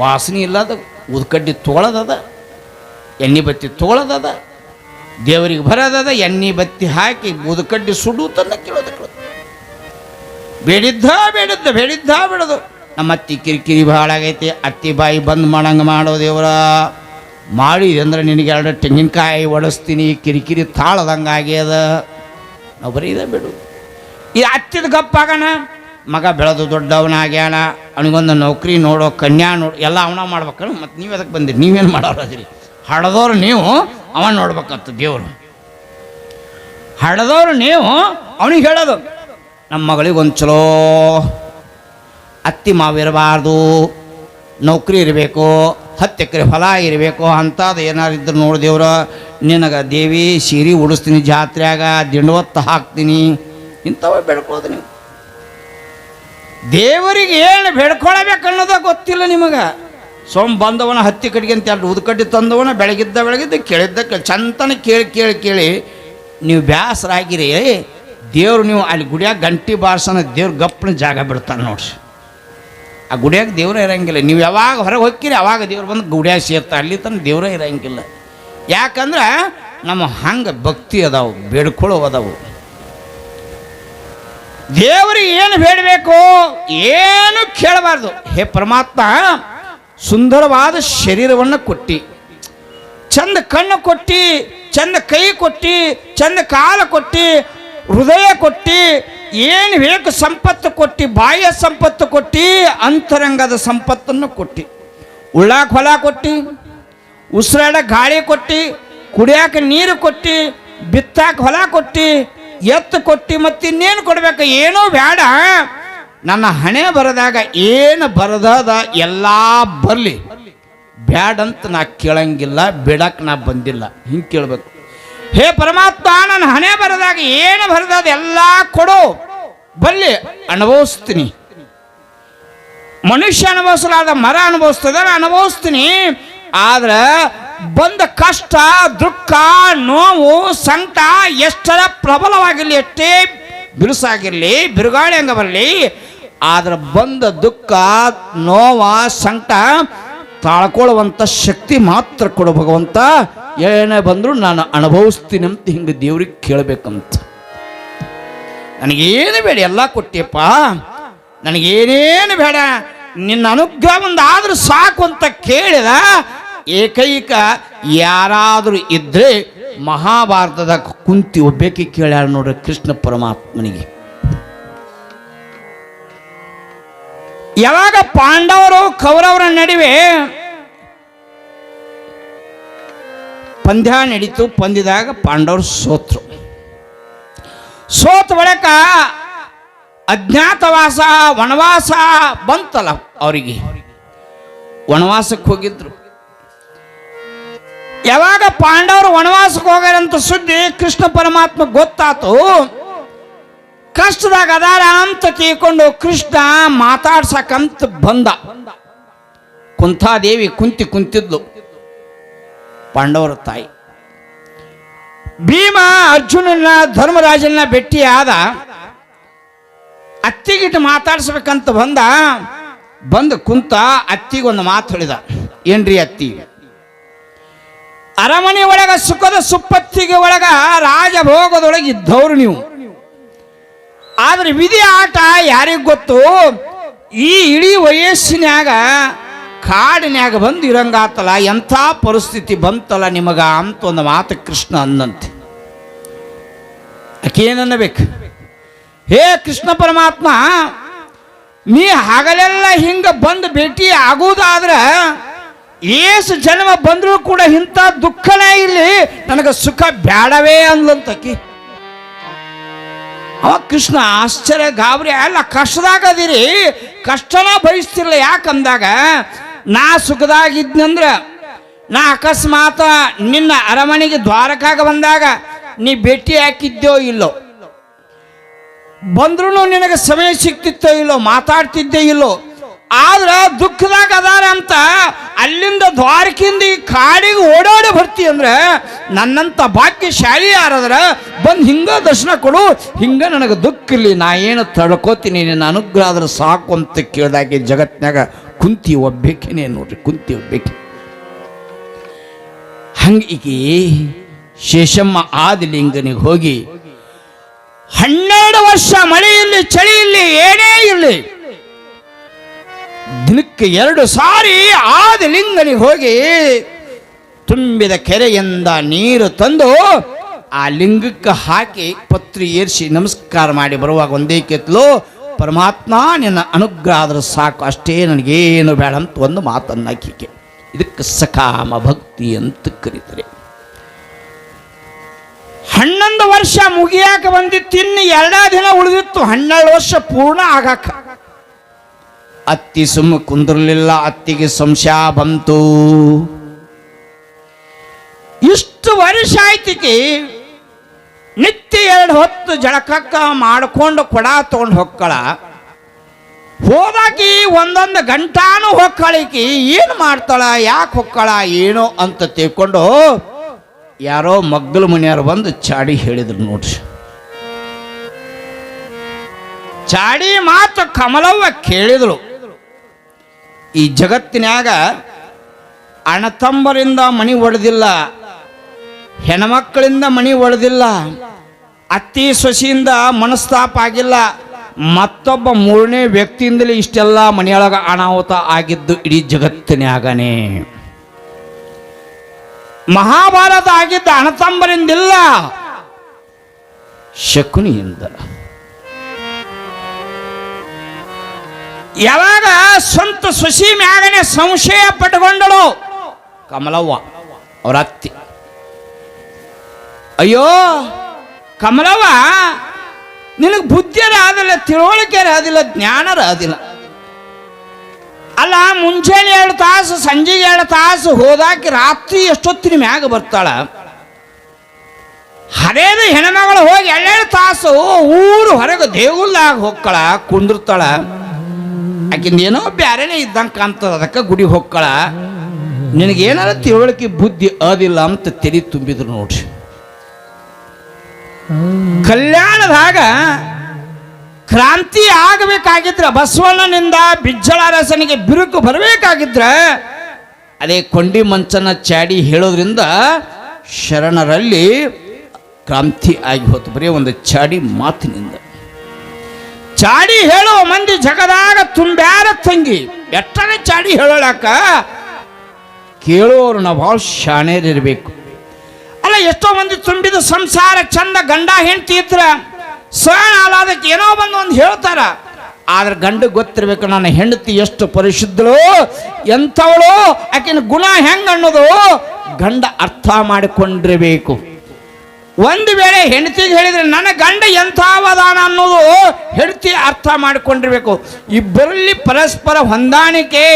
ವಾಸನೆ ಇಲ್ಲದ ಉದ್ಕಡ್ಡಿ ತೋಳದದ, ಎಣ್ಣೆ ಬತ್ತಿ ತೋಳದದ, ದೇವರಿಗೆ ಬರೋದದ, ಎಣ್ಣೆ ಬತ್ತಿ ಹಾಕಿ ಉದ್ಕಡ್ಡಿ ಸುಡು ತನ್ನ ಕೇಳೋದು. ಬೇಡಿದ್ದ ಬೇಡೋದು. ನಮ್ಮ ಅತ್ತಿ ಕಿರಿಕಿರಿ ಭಾಳ ಆಗೈತಿ, ಅತ್ತಿ ಬಾಯಿ ಬಂದ್ ಮಾಡಂಗೆ ಮಾಡೋ ದೇವರ. ಮಾಡಿದೆ ಅಂದ್ರೆ ನಿನಗೆ 2 ತೆಂಗಿನಕಾಯಿ ಒಡಿಸ್ತೀನಿ, ಕಿರಿಕಿರಿ ತಾಳದಂಗೆ ಆಗ್ಯದ. ನಾವು ಬರೀ ಇದೆ ಬಿಡು. ಈ ಅತ್ತಿದ ಗಪ್ಪಾಗಣ, ಮಗ ಬೆಳೆದು ದೊಡ್ಡವನಾಗ್ಯಾನ, ಅವನಿಗೊಂದು ನೌಕರಿ ನೋಡೋ, ಕನ್ಯಾ ನೋಡು, ಎಲ್ಲ ಅವನ ಮಾಡ್ಬೇಕಲ್ಲ. ಮತ್ತು ನೀವು ಅದಕ್ಕೆ ಬಂದಿರಿ, ನೀವೇನು ಮಾಡೋರದ್ರಿ? ಹಡದವ್ರು ನೀವು, ಅವನ ನೋಡ್ಬೇಕಂತ ದೇವರು. ಹಡದವ್ರು ನೀವು, ಅವನಿಗೆ ಹೇಳೋದು ನಮ್ಮ ಮಗಳಿಗೆ ಒಂದು ಚಲೋ ಅತ್ತಿ ಮಾವಿರಬಾರ್ದು, ನೌಕರಿ ಇರಬೇಕು, 10 ಎಕರೆ ಹೊಲ ಇರಬೇಕು, ಅಂಥದ್ದು ಏನಾರು ಇದ್ರೆ ನೋಡಿ ದೇವ್ರ, ನಿನಗೆ ದೇವಿ ಸೀರೆ ಉಡಿಸ್ತೀನಿ, ಜಾತ್ರೆಯಾಗ ದಿಂಡವತ್ತ ಹಾಕ್ತೀನಿ, ಇಂಥವ ಬೆಳ್ಕೊಳ್ಳೋದು ನೀವು. ದೇವರಿಗೆ ಏನು ಬೆಳ್ಕೊಳ್ಬೇಕು ಅನ್ನೋದ ಗೊತ್ತಿಲ್ಲ ನಿಮಗೆ. ಬಂದವನ ಹತ್ತಿ ಕಡೆಗೆ ಅಂತ 2 ಉದ್ಕಡ್ಡಿ ತಂದವನ ಬೆಳಗಿದ್ದ ಕೇಳಿದ್ದ ಚಂತನ ಕೇಳಿ ನೀವು ಬ್ಯಾಸರಾಗಿರಿ. ದೇವ್ರು ನೀವು ಅಲ್ಲಿ ಗುಡಿಯಾಗ ಗಂಟಿ ಬಾರ್ಸನ ದೇವ್ರು ಗಪ್ಪನ ಜಾಗ ಬಿಡ್ತಾನೆ ನೋಡ್ರಿ. ಆ ಗುಡಿಯಾಗ ದೇವ್ರ ಇರಂಗಿಲ್ಲ. ನೀವು ಯಾವಾಗ ಹೊರಗೆ ಹೋಗ್ತೀರಿ ಅವಾಗ ದೇವ್ರು ಬಂದು ಗುಡಿಯಾಗ ಸೇರ್ತಾ, ಅಲ್ಲಿ ತನಕ ದೇವ್ರ ಇರಂಗಿಲ್ಲ. ಯಾಕಂದ್ರೆ ನಮ್ಮ ಹಂಗೆ ಭಕ್ತಿ ಅದಾವು, ಬೇಡ್ಕೊಳ್ಳೋ ಅದಾವು. ದೇವರಿಗೆ ಏನು ಬೇಡಬೇಕು, ಏನು ಕೇಳಬಾರ್ದು. ಹೇ ಪರಮಾತ್ಮ, ಸುಂದರವಾದ ಶರೀರವನ್ನು ಕೊಟ್ಟಿ, ಚಂದ ಕಣ್ಣು ಕೊಟ್ಟಿ, ಚಂದ ಕೈ ಕೊಟ್ಟಿ, ಚಂದ ಕಾಲ ಕೊಟ್ಟಿ, ಹೃದಯ ಕೊಟ್ಟಿ, ಏನು ಬೇಕು ಸಂಪತ್ತು ಕೊಟ್ಟಿ, ಬಾಹ್ಯ ಸಂಪತ್ತು ಕೊಟ್ಟಿ, ಅಂತರಂಗದ ಸಂಪತ್ತನ್ನು ಕೊಟ್ಟಿ, ಉಳ್ಳಾಕ ಹೊಲ ಕೊಟ್ಟಿ, ಉಸಿರಾಡ ಗಾಳಿ ಕೊಟ್ಟಿ, ಕುಡಿಯಾಕ ನೀರು ಕೊಟ್ಟಿ, ಬಿತ್ತಾಕ ಹೊಲ ಕೊಟ್ಟಿ, ಎತ್ತು ಕೊಟ್ಟಿ, ಮತ್ತಿನ್ನೇನು ಕೊಡ್ಬೇಕು? ಏನೂ ಬೇಡ. ನನ್ನ ಹಣೆ ಬರದಾಗ ಏನು ಬರದದ ಎಲ್ಲ ಬರಲಿ, ಬ್ಯಾಡಂತ ನಾ ಕೇಳಂಗಿಲ್ಲ, ಬಿಡಕ್ಕೆ ನಾ ಬಂದಿಲ್ಲ, ಹಿಂಗೆ ಕೇಳಬೇಕು. ಹೇ ಪರಮಾತ್ಮ, ನನ್ನ ಹಣೆ ಬರದಾಗ ಏನು ಬರದದ ಎಲ್ಲ ಕೊಡು, ಬರಲಿ, ಅನುಭವಿಸ್ತೀನಿ. ಮನುಷ್ಯ ಅನುಭವಿಸಲಾದ ಮರ ಅನುಭವಿಸ್ತದ, ಅನುಭವಿಸ್ತೀನಿ. ಆದ್ರೆ ಬಂದ ಕಷ್ಟ, ದುಃಖ, ನೋವು, ಸಂಕಟ ಎಷ್ಟರ ಪ್ರಬಲವಾಗಿರಲಿ, ಎಷ್ಟೇ ಬಿರುಸಾಗಿರಲಿ, ಬಿರುಗಾಳಿ ಹಂಗ ಬರಲಿ, ಆದ್ರೆ ಬಂದ ದುಃಖ, ನೋವ, ಸಂಕಟ ತಾಳ್ಕೊಳ್ಳುವಂಥ ಶಕ್ತಿ ಮಾತ್ರ ಕೊಡು ಭಗವಂತ. ಏನೇ ಬಂದರೂ ನಾನು ಅನುಭವಿಸ್ತೀನಿ ಅಂತ ಹಿಂಗೆ ದೇವ್ರಿಗೆ ಕೇಳಬೇಕಂತ. ನನಗೇನು ಬೇಡ, ಎಲ್ಲ ಕೊಟ್ಟಿಯಪ್ಪ, ನನಗೇನೇನು ಬೇಡ, ನಿನ್ನ ಅನುಗ್ರಹ ಒಂದಾದ್ರೂ ಸಾಕು ಅಂತ ಕೇಳಿದ ಏಕೈಕ ಯಾರಾದರೂ ಇದ್ರೆ ಮಹಾಭಾರತದ ಕುಂತಿ ಒಬ್ಬೇಕಿ ಕೇಳ್ಯಾಳ ನೋಡ್ರಿ ಕೃಷ್ಣ ಪರಮಾತ್ಮನಿಗೆ. ಯಾವಾಗ ಪಾಂಡವರು ಕೌರವರ ನಡುವೆ ಪಂದ್ಯ ನಡೀತು, ಪಂದ್ಯದಾಗ ಪಾಂಡವರು ಸೋತ್ರು. ಸೋತ ಬಳಿಕ ಅಜ್ಞಾತವಾಸ, ವನವಾಸ ಬಂತಲ್ಲ ಅವರಿಗೆ, ವನವಾಸಕ್ಕೆ ಹೋಗಿದ್ರು. ಯಾವಾಗ ಪಾಂಡವರು ವನವಾಸಕ್ಕೆ ಹೋಗ್ಯಾರಂತ ಸುದ್ದಿ ಕೃಷ್ಣ ಪರಮಾತ್ಮ ಗೊತ್ತಾತು. ಕಷ್ಟದಾಗ ಅದಾರ ಅಂತ ತಿಳ್ಕೊಂಡು ಕೃಷ್ಣ ಮಾತಾಡ್ಸಕಂತ ಬಂದ. ಕುಂತಾದೇವಿ ಕುಂತಿದ್ಲು, ಪಾಂಡವರ ತಾಯಿ. ಭೀಮ ಅರ್ಜುನನ ಧರ್ಮರಾಜನ ಭೇಟಿ ಆದ, ಅತ್ತಿಗಿಟ್ಟು ಮಾತಾಡ್ಸ್ಬೇಕಂತ ಬಂದು ಕುಂತ ಅತ್ತಿಗೊಂದು ಮಾತು ಹೇಳಿದ. ಏನ್ರಿ ಅತ್ತಿ, ಅರಮನೆ ಒಳಗ ಸುಖದ ಸುಪ್ಪತ್ತಿಗೆ ಒಳಗ ರಾಜಭೋಗದೊಳಗೆ ಇದ್ದವ್ರು ನೀವು. ಆದ್ರೆ ವಿಧಿ ಆಟ ಯಾರಿಗ್ ಗೊತ್ತು? ಈ ಇಡೀ ವಯಸ್ಸಿನ್ಯಾಗ ಕಾಡಿನ್ಯಾಗ ಬಂದು ಇರಂಗಾತಲ್ಲ, ಎಂಥ ಪರಿಸ್ಥಿತಿ ಬಂತಲ್ಲ ನಿಮಗ ಅಂತ ಒಂದು ಮಾತು ಕೃಷ್ಣ ಅಂದಂತೆ. ಆಕೇನನ್ನಬೇಕು? ಹೇ ಕೃಷ್ಣ ಪರಮಾತ್ಮ, ನೀ ಹಗಲೆಲ್ಲ ಹಿಂಗ ಬಂದು ಭೇಟಿ ಆಗುವುದಾದ್ರೆ ಏಸು ಜನ್ಮ ಬಂದರೂ ಕೂಡ ಇಂಥ ದುಃಖನೇ ಇಲ್ಲಿ, ನನಗೆ ಸುಖ ಬ್ಯಾಡವೇ ಅಂದ್ಲಂತಕಿ. ಅವ ಕೃಷ್ಣ ಆಶ್ಚರ್ಯ ಗಾಬರಿ ಅಲ್ಲ, ಕಷ್ಟದಾಗದಿರಿ, ಕಷ್ಟನ ಬಯಸ್ತಿರಲ್ಲ. ಯಾಕಂದಾಗ ನಾ ಸುಖದಾಗಿದ್ನಂದ್ರೆ ನಾ ಅಕಸ್ಮಾತ್ ನಿನ್ನ ಅರಮನೆಗೆ ದ್ವಾರಕಾಗ ಬಂದಾಗ ನೀ ಭೇಟಿ ಹಾಕಿದ್ಯೋ ಇಲ್ಲೋ, ಬಂದ್ರೂ ನಿನಗೆ ಸಮಯ ಸಿಕ್ತಿತ್ತೋ ಇಲ್ಲೋ, ಮಾತಾಡ್ತಿದ್ದೇ ಇಲ್ಲೋ. ಆದ್ರೆ ದುಃಖದಾಗ ಅದಾರ ಅಂತ ಅಲ್ಲಿಂದ ದ್ವಾರಕಿಂದ ಈ ಕಾಡಿಗೆ ಓಡಾಡಿ ಬರ್ತಿ ಅಂದ್ರೆ ನನ್ನಂತ ಭಾಗ್ಯಶಾಲಿ ಯಾರಾದ್ರ ಬಂದು ಹಿಂಗ ದರ್ಶನ ಕೊಡು, ಹಿಂಗ ನನಗೆ ದುಃಖ ಇರಲಿ, ನಾ ಏನು ತಡ್ಕೋತೀನಿ, ನಿನ್ನ ಅನುಗ್ರಹ ಆದ್ರೆ ಸಾಕು ಅಂತ ಕೇಳಿದಾಗೆ ಜಗತ್ನಾಗ ಕುಂತಿ ಒಬ್ಬೇಕೇನೆ ನೋಡ್ರಿ, ಕುಂತಿ ಒಬ್ಬೇಕೆ. ಹಂಗೀಗೆ ಶೇಷಮ್ಮ ಆದಿಲಿಂಗನಿಗೆ ಹೋಗಿ 12 ವರ್ಷ ಮಳೆ ಇರಲಿ ಚಳಿ ಇರಲಿ ಏನೇ ಇರಲಿ ದಿನಕ್ಕೆ 2 ಸಾರಿ ಆದಿಲಿಂಗನಿಗೆ ಹೋಗಿ ತುಂಬಿದ ಕೆರೆಯಿಂದ ನೀರು ತಂದು ಆ ಲಿಂಗಕ್ಕೆ ಹಾಕಿ ಪತ್ರಿ ಏರಿಸಿ ನಮಸ್ಕಾರ ಮಾಡಿ ಬರುವಾಗ ಒಂದೇ ಕೆತ್ತಲು, ಪರಮಾತ್ಮ ನಿನ್ನ ಅನುಗ್ರಹ ಆದ್ರೆ ಸಾಕು, ಅಷ್ಟೇ ನನಗೇನು ಬೇಡ ಅಂತ ಒಂದು ಮಾತನ್ನಾಕಿಕೆ. ಇದಕ್ಕೆ ಸಕಾಮ ಭಕ್ತಿ ಅಂತ ಕರೀತಾರೆ. 11 ವರ್ಷ ಮುಗಿಯಾಕ ಬಂದಿತ್ತು, ಇನ್ನು 2 ದಿನ ಉಳಿದಿತ್ತು 12 ವರ್ಷ ಪೂರ್ಣ ಆಗಾಕ. ಅತ್ತಿ ಸುಮ್ಮ ಕುಂದಿರ್ಲಿಲ್ಲ, ಅತ್ತಿಗೆ ಸಂಶಯ ಬಂತು. ಇಷ್ಟು ವರ್ಷ ಆಯ್ತಿಕಿ ನಿತ್ಯ 2 ಹೊತ್ತು ಜಳಕಕ್ಕ ಮಾಡ್ಕೊಂಡು ಕೊಡ ತಗೊಂಡು ಹೊಕ್ಕಳ. ಹೋದಾಕಿ ಒಂದೊಂದು ಗಂಟಾನು ಹೊಕ್ಕಳಿಕಿ ಏನು ಮಾಡ್ತಾಳ, ಯಾಕೆ ಹೊಕ್ಕಳ ಏನೋ ಅಂತ ತಿಳ್ಕೊಂಡು ಯಾರೋ ಮಗ್ಗಲ ಮನೆಯವರು ಬಂದು ಚಾಡಿ ಹೇಳಿದ್ರು ನೋಡ್ರಿ. ಚಾಡಿ ಮಾತು ಕಮಲವ್ವ ಕೇಳಿದಳು. ಈ ಜಗತ್ತಿನಾಗ ಅಣ್ಣತಮ್ಮರಿಂದ ಮಣಿ ಒಡೆದಿಲ್ಲ, ಹೆಣ್ಮಕ್ಕಳಿಂದ ಮಣಿ ಒಡೆದಿಲ್ಲ, ಅತ್ತಿ ಸೊಸೆಯಿಂದ ಮನಸ್ತಾಪ ಆಗಿಲ್ಲ, ಮತ್ತೊಬ್ಬ 3ನೇ ವ್ಯಕ್ತಿಯಿಂದಲೇ ಇಷ್ಟೆಲ್ಲ ಮನೆಯೊಳಗ ಅನಾಹುತ ಆಗಿದ್ದು ಇಡೀ ಜಗತ್ತಿನಾಗನೇ. ಮಹಾಭಾರತ ಆಗಿದ್ದ ಅಣ್ಣತಮ್ಮರಿಂದಿಲ್ಲ, ಶಕುನಿಯಿಂದ. ಯಾವಾಗ ಸ್ವಂತ ಸೊಸಿ ಮ್ಯಾಗನೆ ಸಂಶಯ ಪಟ್ಟುಕೊಂಡಳು ಕಮಲವ್ವ ಅವರ ಅತ್ತಿ. ಅಯ್ಯೋ ಕಮಲವ್ವ, ನಿನಗೆ ಬುದ್ಧಿಯರ ಆದಿಲ್ಲ, ತಿಳುವಳಿಕೆಯರ ಆದಿಲ್ಲ, ಜ್ಞಾನರ ಆದಿಲ್ಲ. ಅಲ್ಲ, ಮುಂಜಾನೆ 2 ತಾಸು ಸಂಜೆಗೆ 2 ತಾಸು ಹೋದಾಕಿ ರಾತ್ರಿ ಎಷ್ಟೊತ್ತಿನ ಮ್ಯಾಗ ಬರ್ತಾಳ. ಹರೇದು ಹೆಣ್ಮಗಳು ಹೋಗಿ 2 ತಾಸು ಊರು ಹೊರಗೆ ದೇಗುಲ್ದಾಗ ಹೋಗ್ಕಳ, ಕುಂದಿರ್ತಾಳ. ಆಕಿಂದ ಏನೋ ಬ್ಯಾರೇನೆ ಇದ್ದಂಗೆ ಕಾಣ್ತದ, ಅದಕ್ಕೆ ಗುಡಿ ಹೋಗ್ಕಳ. ನಿನಗೇನಾರ ತಿಳುವಳಿಕೆ ಬುದ್ಧಿ ಆದಿಲ್ಲ ಅಂತ ತೆರಿ ತುಂಬಿದ್ರು ನೋಡ್ರಿ. ಕಲ್ಯಾಣದಾಗ ಕ್ರಾಂತಿ ಆಗಬೇಕಾಗಿದ್ರ, ಬಸವಣ್ಣನಿಂದ ಬಿಜ್ಜಳ ಅರಸನಿಗೆ ಬಿರುಕು ಬರಬೇಕಾಗಿದ್ರ, ಅದೇ ಕೊಂಡಿ ಮಂಚನ ಚಾಡಿ ಹೇಳೋದ್ರಿಂದ ಶರಣರಲ್ಲಿ ಕ್ರಾಂತಿ ಆಗಿ ಹೋತು. ಬರೀ ಒಂದು ಚಾಡಿ ಮಾತಿನಿಂದ. ಚಾಡಿ ಹೇಳುವ ಮಂದಿ ಜಗದಾಗ ತುಂಬ್ಯಾರ ತಂಗಿ. ಎಷ್ಟನೇ ಚಾಡಿ ಹೇಳೋಳಾಕ ಕೇಳೋರು ನಾವು ಭಾಳ ಶಾಣೇರಿರ್ಬೇಕು. ಅಲ್ಲ, ಎಷ್ಟೋ ಮಂದಿ ತುಂಬಿದ ಸಂಸಾರ ಚಂದ ಗಂಡ ಹೆಂಡತಿ ಇದ್ರ ಸಣ್ಣ ಆಲಾದಕ್ಕೆ ಏನೋ ಬಂದು ಒಂದು ಹೇಳ್ತಾರ. ಆದ್ರೆ ಗಂಡ ಗೊತ್ತಿರ್ಬೇಕು ನನ್ನ ಹೆಂಡತಿ ಎಷ್ಟು ಪರಿಶುದ್ಧಳು, ಎಂಥವಳು, ಆಕಿನ ಗುಣ ಹೆಂಗ ಅನ್ನೋದು ಗಂಡ ಅರ್ಥ ಮಾಡಿಕೊಂಡಿರ್ಬೇಕು. ಒಂದು ವೇಳೆ ಹೆಂಡತಿಗೆ ಹೇಳಿದ್ರೆ ನನ್ನ ಗಂಡ ಎಂಥವದಾನ ಅನ್ನೋದು ಹೆಂಡತಿ ಅರ್ಥ ಮಾಡಿಕೊಂಡಿರ್ಬೇಕು. ಇಬ್ಬರಲ್ಲಿ ಪರಸ್ಪರ ಹೊಂದಾಣಿಕೆ,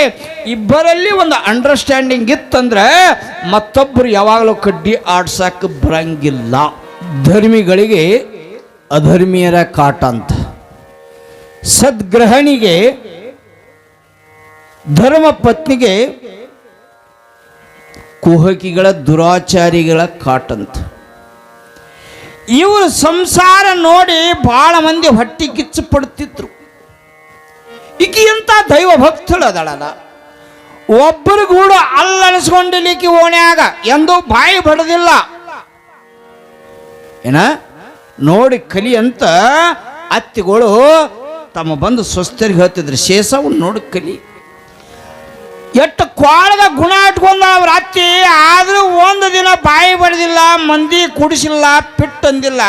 ಇಬ್ಬರಲ್ಲಿ ಒಂದು ಅಂಡರ್ಸ್ಟ್ಯಾಂಡಿಂಗ್ ಇತ್ತಂದ್ರೆ ಮತ್ತೊಬ್ಬರು ಯಾವಾಗಲೂ ಕಡ್ಡಿ ಆಡ್ಸಕ್ಕೆ ಬರಂಗಿಲ್ಲ. ಧರ್ಮಿಗಳಿಗೆ ಅಧರ್ಮೀಯರ ಕಾಟ ಅಂತ, ಸದ್ಗ್ರಹಣಿಗೆ ಧರ್ಮ ಪತ್ನಿಗೆ ಕುಹಕಿಗಳ ದುರಾಚಾರಿಗಳ ಕಾಟ ಅಂತ. ಇವರು ಸಂಸಾರ ನೋಡಿ ಬಹಳ ಮಂದಿ ಹೊಟ್ಟಿ ಕಿಚ್ಚು ಪಡುತ್ತಿದ್ರು. ಈಕಿ ಎಂತ ದೈವ ಭಕ್ತಳು ಅದಳಲ್ಲ, ಒಬ್ಬರಿಗೂಡ ಅಲ್ಲಣಿಸ್ಕೊಂಡಿಲಿಕ್ಕೆ ಓಣ್ಯಾಗ ಎಂದೂ ಬಾಯಿ ಬಡದಿಲ್ಲ. ಏನ ನೋಡಿ ಕಲಿ ಅಂತ ಅತ್ತಿಗಳು ತಮ್ಮ ಬಂದು ಸ್ವಸ್ಥರಿಗೆ ಹೇಳ್ತಿದ್ರು, ಶೇಷವ್ ನೋಡಿ ಕಲಿ. ಎಷ್ಟು ಕ್ವಾಳದ ಗುಣ ಇಟ್ಕೊಂಡ ಅವ್ರ ಅತ್ತಿ, ಆದ್ರೂ ಒಂದು ದಿನ ಬಾಯಿ ಬಡ್ದಿಲ್ಲ, ಮಂದಿ ಕುಡಿಸಿಲ್ಲ, ಪಿಟ್ಟಂದಿಲ್ಲ.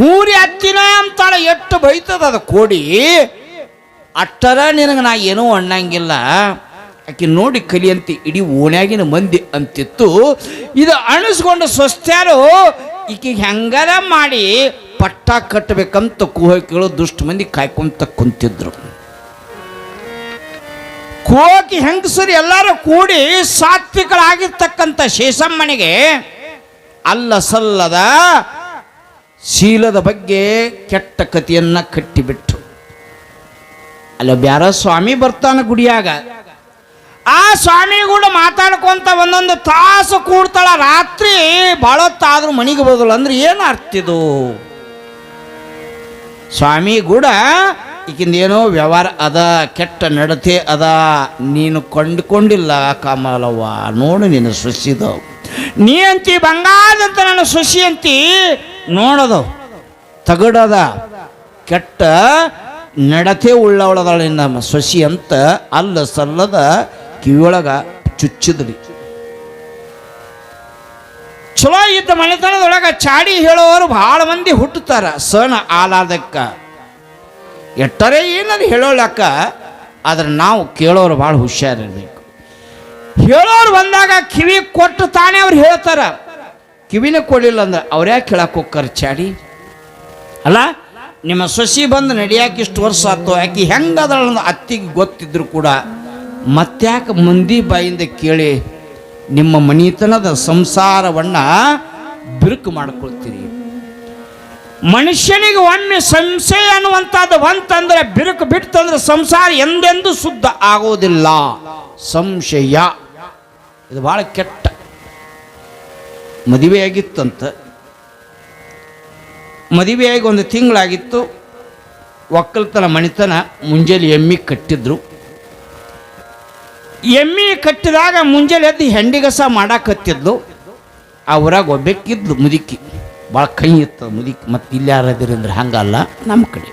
ಊರಿ ಅತ್ತಿನ ಅಂತಾಳ, ಎಷ್ಟು ಬೈತದ ಅದು ಕೋಡಿ. ಅಟ್ಟರ ನಿನಗೆ ನಾ ಏನೂ ಅನ್ನಂಗಿಲ್ಲ, ಆಕೆ ನೋಡಿ ಕಲಿಯಂತೆ ಇಡೀ ಓಣ್ಯಾಗಿನ ಮಂದಿ ಅಂತಿತ್ತು. ಇದು ಅಣಿಸ್ಕೊಂಡು ಸ್ವಸ್ಥರು ಈಕೆಗೆ ಹೆಂಗಾರ ಮಾಡಿ ಪಟ್ಟ ಕಟ್ಟಬೇಕಂತ ಕುಹಕಿಗಳು ದುಷ್ಟ ಮಂದಿ ಕಾಯ್ಕೊಂತ ಕುಂತಿದ್ರು. ಕುಹಕಿ ಹೆಂಗಸರು ಎಲ್ಲರೂ ಕೂಡಿ ಸಾತ್ವಿಕರಾಗಿರ್ತಕ್ಕಂಥ ಶೇಷಮ್ಮನಿಗೆ ಅಲ್ಲ ಸಲ್ಲದ ಶೀಲದ ಬಗ್ಗೆ ಕೆಟ್ಟ ಕಥೆಯನ್ನ ಕಟ್ಟಿಬಿಟ್ಟು ಅಲ್ಲ ಬ್ಯಾರ ಸ್ವಾಮಿ ಬರ್ತಾನ ಗುಡಿಯಾಗ. ಆ ಸ್ವಾಮಿ ಕೂಡ ಮಾತಾಡ್ಕೊಂತ ಒಂದೊಂದು ತಾಸು ಕೂಡ್ತಾಳ. ರಾತ್ರಿ ಬಾಳೊತ್ತಾದ್ರೂ ಮನೆಗೆ ಬರೋದಿಲ್ಲ ಅಂದ್ರೆ ಏನು ಅರ್ತಿದು? ಸ್ವಾಮಿ ಕೂಡ ಈಗಿಂದೇನೋ ವ್ಯವಹಾರ ಅದ, ಕೆಟ್ಟ ನಡತೆ ಅದ, ನೀನು ಕೊಂಡ್ಕೊಂಡಿಲ್ಲ ಕಮಲವ್ವ, ನೋಡು ನೀನು ಸೊಸಿದು, ನೀ ಅಂತಿ ಬಂಗಾರದಂತ ನನ್ನ ಸೊಸಿ ಅಂತಿ, ನೋಡೋದು ತಗಡದ ಕೆಟ್ಟ ನಡತೆ ಉಳ್ಳವಳದಳ ನಮ್ಮ ಸೊಸಿ ಅಂತ ಅಲ್ಲ ಸಲ್ಲದ ಕಿವಿಯೊಳಗ ಚುಚ್ಚಿದ್ರಿ. ಚಲೋ ಇದ್ದ ಮನೆತನದೊಳಗ ಚಾಡಿ ಹೇಳೋರು ಭಾಳ ಮಂದಿ ಹುಟ್ಟುತ್ತಾರ ಸಣ ಆಲಾದಕ್ಕ. ಎಟ್ಟರೆ ಏನದು ಹೇಳೋಳಕ್ಕ, ಆದ್ರೆ ನಾವು ಕೇಳೋರು ಭಾಳ ಹುಷಾರಿರ್ಬೇಕು. ಹೇಳೋರು ಬಂದಾಗ ಕಿವಿ ಕೊಟ್ಟು ತಾನೇ ಅವ್ರು ಹೇಳ್ತಾರ. ಕಿವಿನೇ ಕೊಡಲಿಲ್ಲ ಅಂದ್ರೆ ಅವ್ರು ಯಾಕೆ ಕೇಳಕ್ಕೆ ಹೋಗ್ತಾರೆ ಚಾಡಿ? ಅಲ್ಲ, ನಿಮ್ಮ ಸೊಸಿ ಬಂದು ನಡಿಯಾಕೆ ಇಷ್ಟು ವರ್ಷ ಆಯ್ತು, ಆಕೆ ಹೆಂಗದ ಅತ್ತಿಗೆ ಗೊತ್ತಿದ್ರು ಕೂಡ ಮತ್ತ್ಯಾಕೆ ಮಂದಿ ಬಾಯಿಂದ ಕೇಳಿ ನಿಮ್ಮ ಮನಿತನದ ಸಂಸಾರವನ್ನು ಬಿರುಕು ಮಾಡ್ಕೊಳ್ತೀರಿ? ಮನುಷ್ಯನಿಗೆ ಒಮ್ಮೆ ಸಂಶಯ ಅನ್ನುವಂಥದ್ದು ಬಂತಂದ್ರೆ, ಬಿರುಕು ಬಿಡ್ತಂದ್ರೆ ಸಂಸಾರ ಎಂದೆಂದೂ ಶುದ್ಧ ಆಗೋದಿಲ್ಲ. ಸಂಶಯ ಇದು ಭಾಳ ಕೆಟ್ಟ. ಮದುವೆಯಾಗಿತ್ತಂತ, ಮದುವೆಯಾಗಿ ಒಂದು ತಿಂಗಳಾಗಿತ್ತು. ಒಕ್ಕಲ್ತನ ಮಣಿತನ ಮುಂಜಾನೆ ಎಮ್ಮಿ ಕಟ್ಟಿದ್ರು. ಎಮ್ಮಿ ಕಟ್ಟಿದಾಗ ಮುಂಜಾನೆ ಎದ್ದು ಹೆಂಡಿಗಸ ಮಾಡಾಕತ್ತಿದ್ಲು. ಆ ಊರಾಗ ಒಬ್ಬಕ್ಕಿದ್ಲು ಮುದುಕಿ, ಭಾಳ ಕೈ ಇತ್ತು ಮುದುಕಿ. ಮತ್ತು ಇಲ್ಲಿ ಯಾರದಿರಿ ಅಂದ್ರೆ ಹಂಗಲ್ಲ, ನಮ್ಮ ಕಡೆ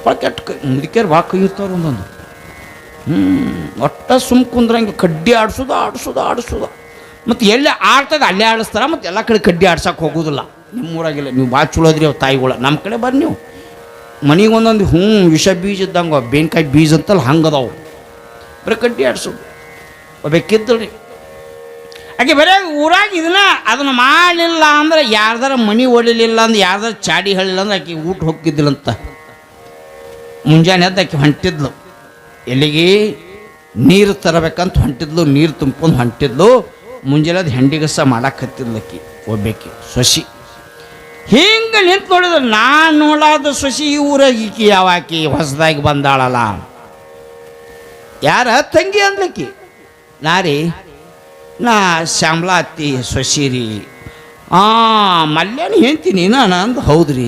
ಭಾಳ ಕೆಟ್ಟ ಕೈ ಮುದುಕಿಯರು ಭಾಳ ಕೈ ಇರ್ತಾವ್ರು ಒಂದೊಂದು. ಒಟ್ಟ ಸುಮ್ ಕುಂದ್ರಂಗೆ ಕಡ್ಡಿ ಆಡಿಸೋದು. ಮತ್ತು ಎಲ್ಲಿ ಆಡ್ತದೆ ಅಲ್ಲೇ ಆಡಿಸ್ತಾರ, ಮತ್ತು ಎಲ್ಲ ಕಡೆ ಕಡ್ಡಿ ಆಡ್ಸಕ್ಕೆ ಹೋಗೋದಿಲ್ಲ. ನಿಮ್ಮೂರಾಗಿಲ್ಲ, ನೀವು ಭಾಳ ಚಲೋ ಅದ್ರಿ ಅವು ತಾಯಿಗಳ. ನಮ್ಮ ಕಡೆ ಬರ್ರಿ ನೀವು, ಮನೆಗೆ ಒಂದೊಂದು ವಿಷ ಬೀಜ ಇದ್ದಂಗೆ ಬೇನ್ಕಾಯಿ ಬೀಜ ಅಂತಲ್ಲ ಹಂಗದಾವು, ಬರೀ ಕಡ್ಡಿ ಆಡ್ಸೋದು. ಒಬ್ಬಕ್ಕಿದ್ದಳು ಆಕೆ ಬರೀ ಊರಾಗ ಅದನ್ನು ಮಾಡಲಿಲ್ಲ ಅಂದ್ರೆ, ಯಾರ್ದಾರ ಮನೆ ಹೊಡಿಲಿಲ್ಲ ಅಂದ್ರೆ, ಯಾರ್ದಾರ ಚಾಡಿ ಹೇಳಿಲ್ಲ ಅಂದ್ರೆ ಆಕೆ ಊಟ ಹೋಗಿದ್ದಿಲ್ಲಂತ. ಮುಂಜಾನೆ ಎದ್ದು ಆಕೆ ಹೊಂಟಿದ್ಲು, ಎಲ್ಲಿಗೆ ನೀರು ತರಬೇಕಂತ ಹೊಂಟಿದ್ಲು. ನೀರು ತುಂಬ್ಕೊಂಡು ಹೊಂಟಿದ್ಲು. ಮುಂಜಾನೆ ಅದು ಹೆಂಡಿಗಸ ಮಾಡಾಕತ್ತಿದ್ಲು ಆಕಿ ಒಬ್ಬಾಕಿ ಸೊಸಿ. ಹಿಂಗೆ ನಿಂತು ನೋಡಿದ್ರು, ನಾನು ನೋಡಾದ ಸೊಸಿ ಈ ಊರಾಗ ಈಕಿ ಯಾವಾಕಿ ಹೊಸದಾಗಿ ಬಂದಾಳಲ್ಲ, ಯಾರ ತಂಗಿ ಅಂದ್ಲಕ್ಕಿ. ನಾ ಶ್ಯಾಮ್ಲಾ ಅತ್ತಿ ಸೊಸಿರಿ. ಮಲ್ಯಾನ ಹೇಳ್ತೀನಿ ನಾನು ಅಂದು. ಹೌದ್ರಿ.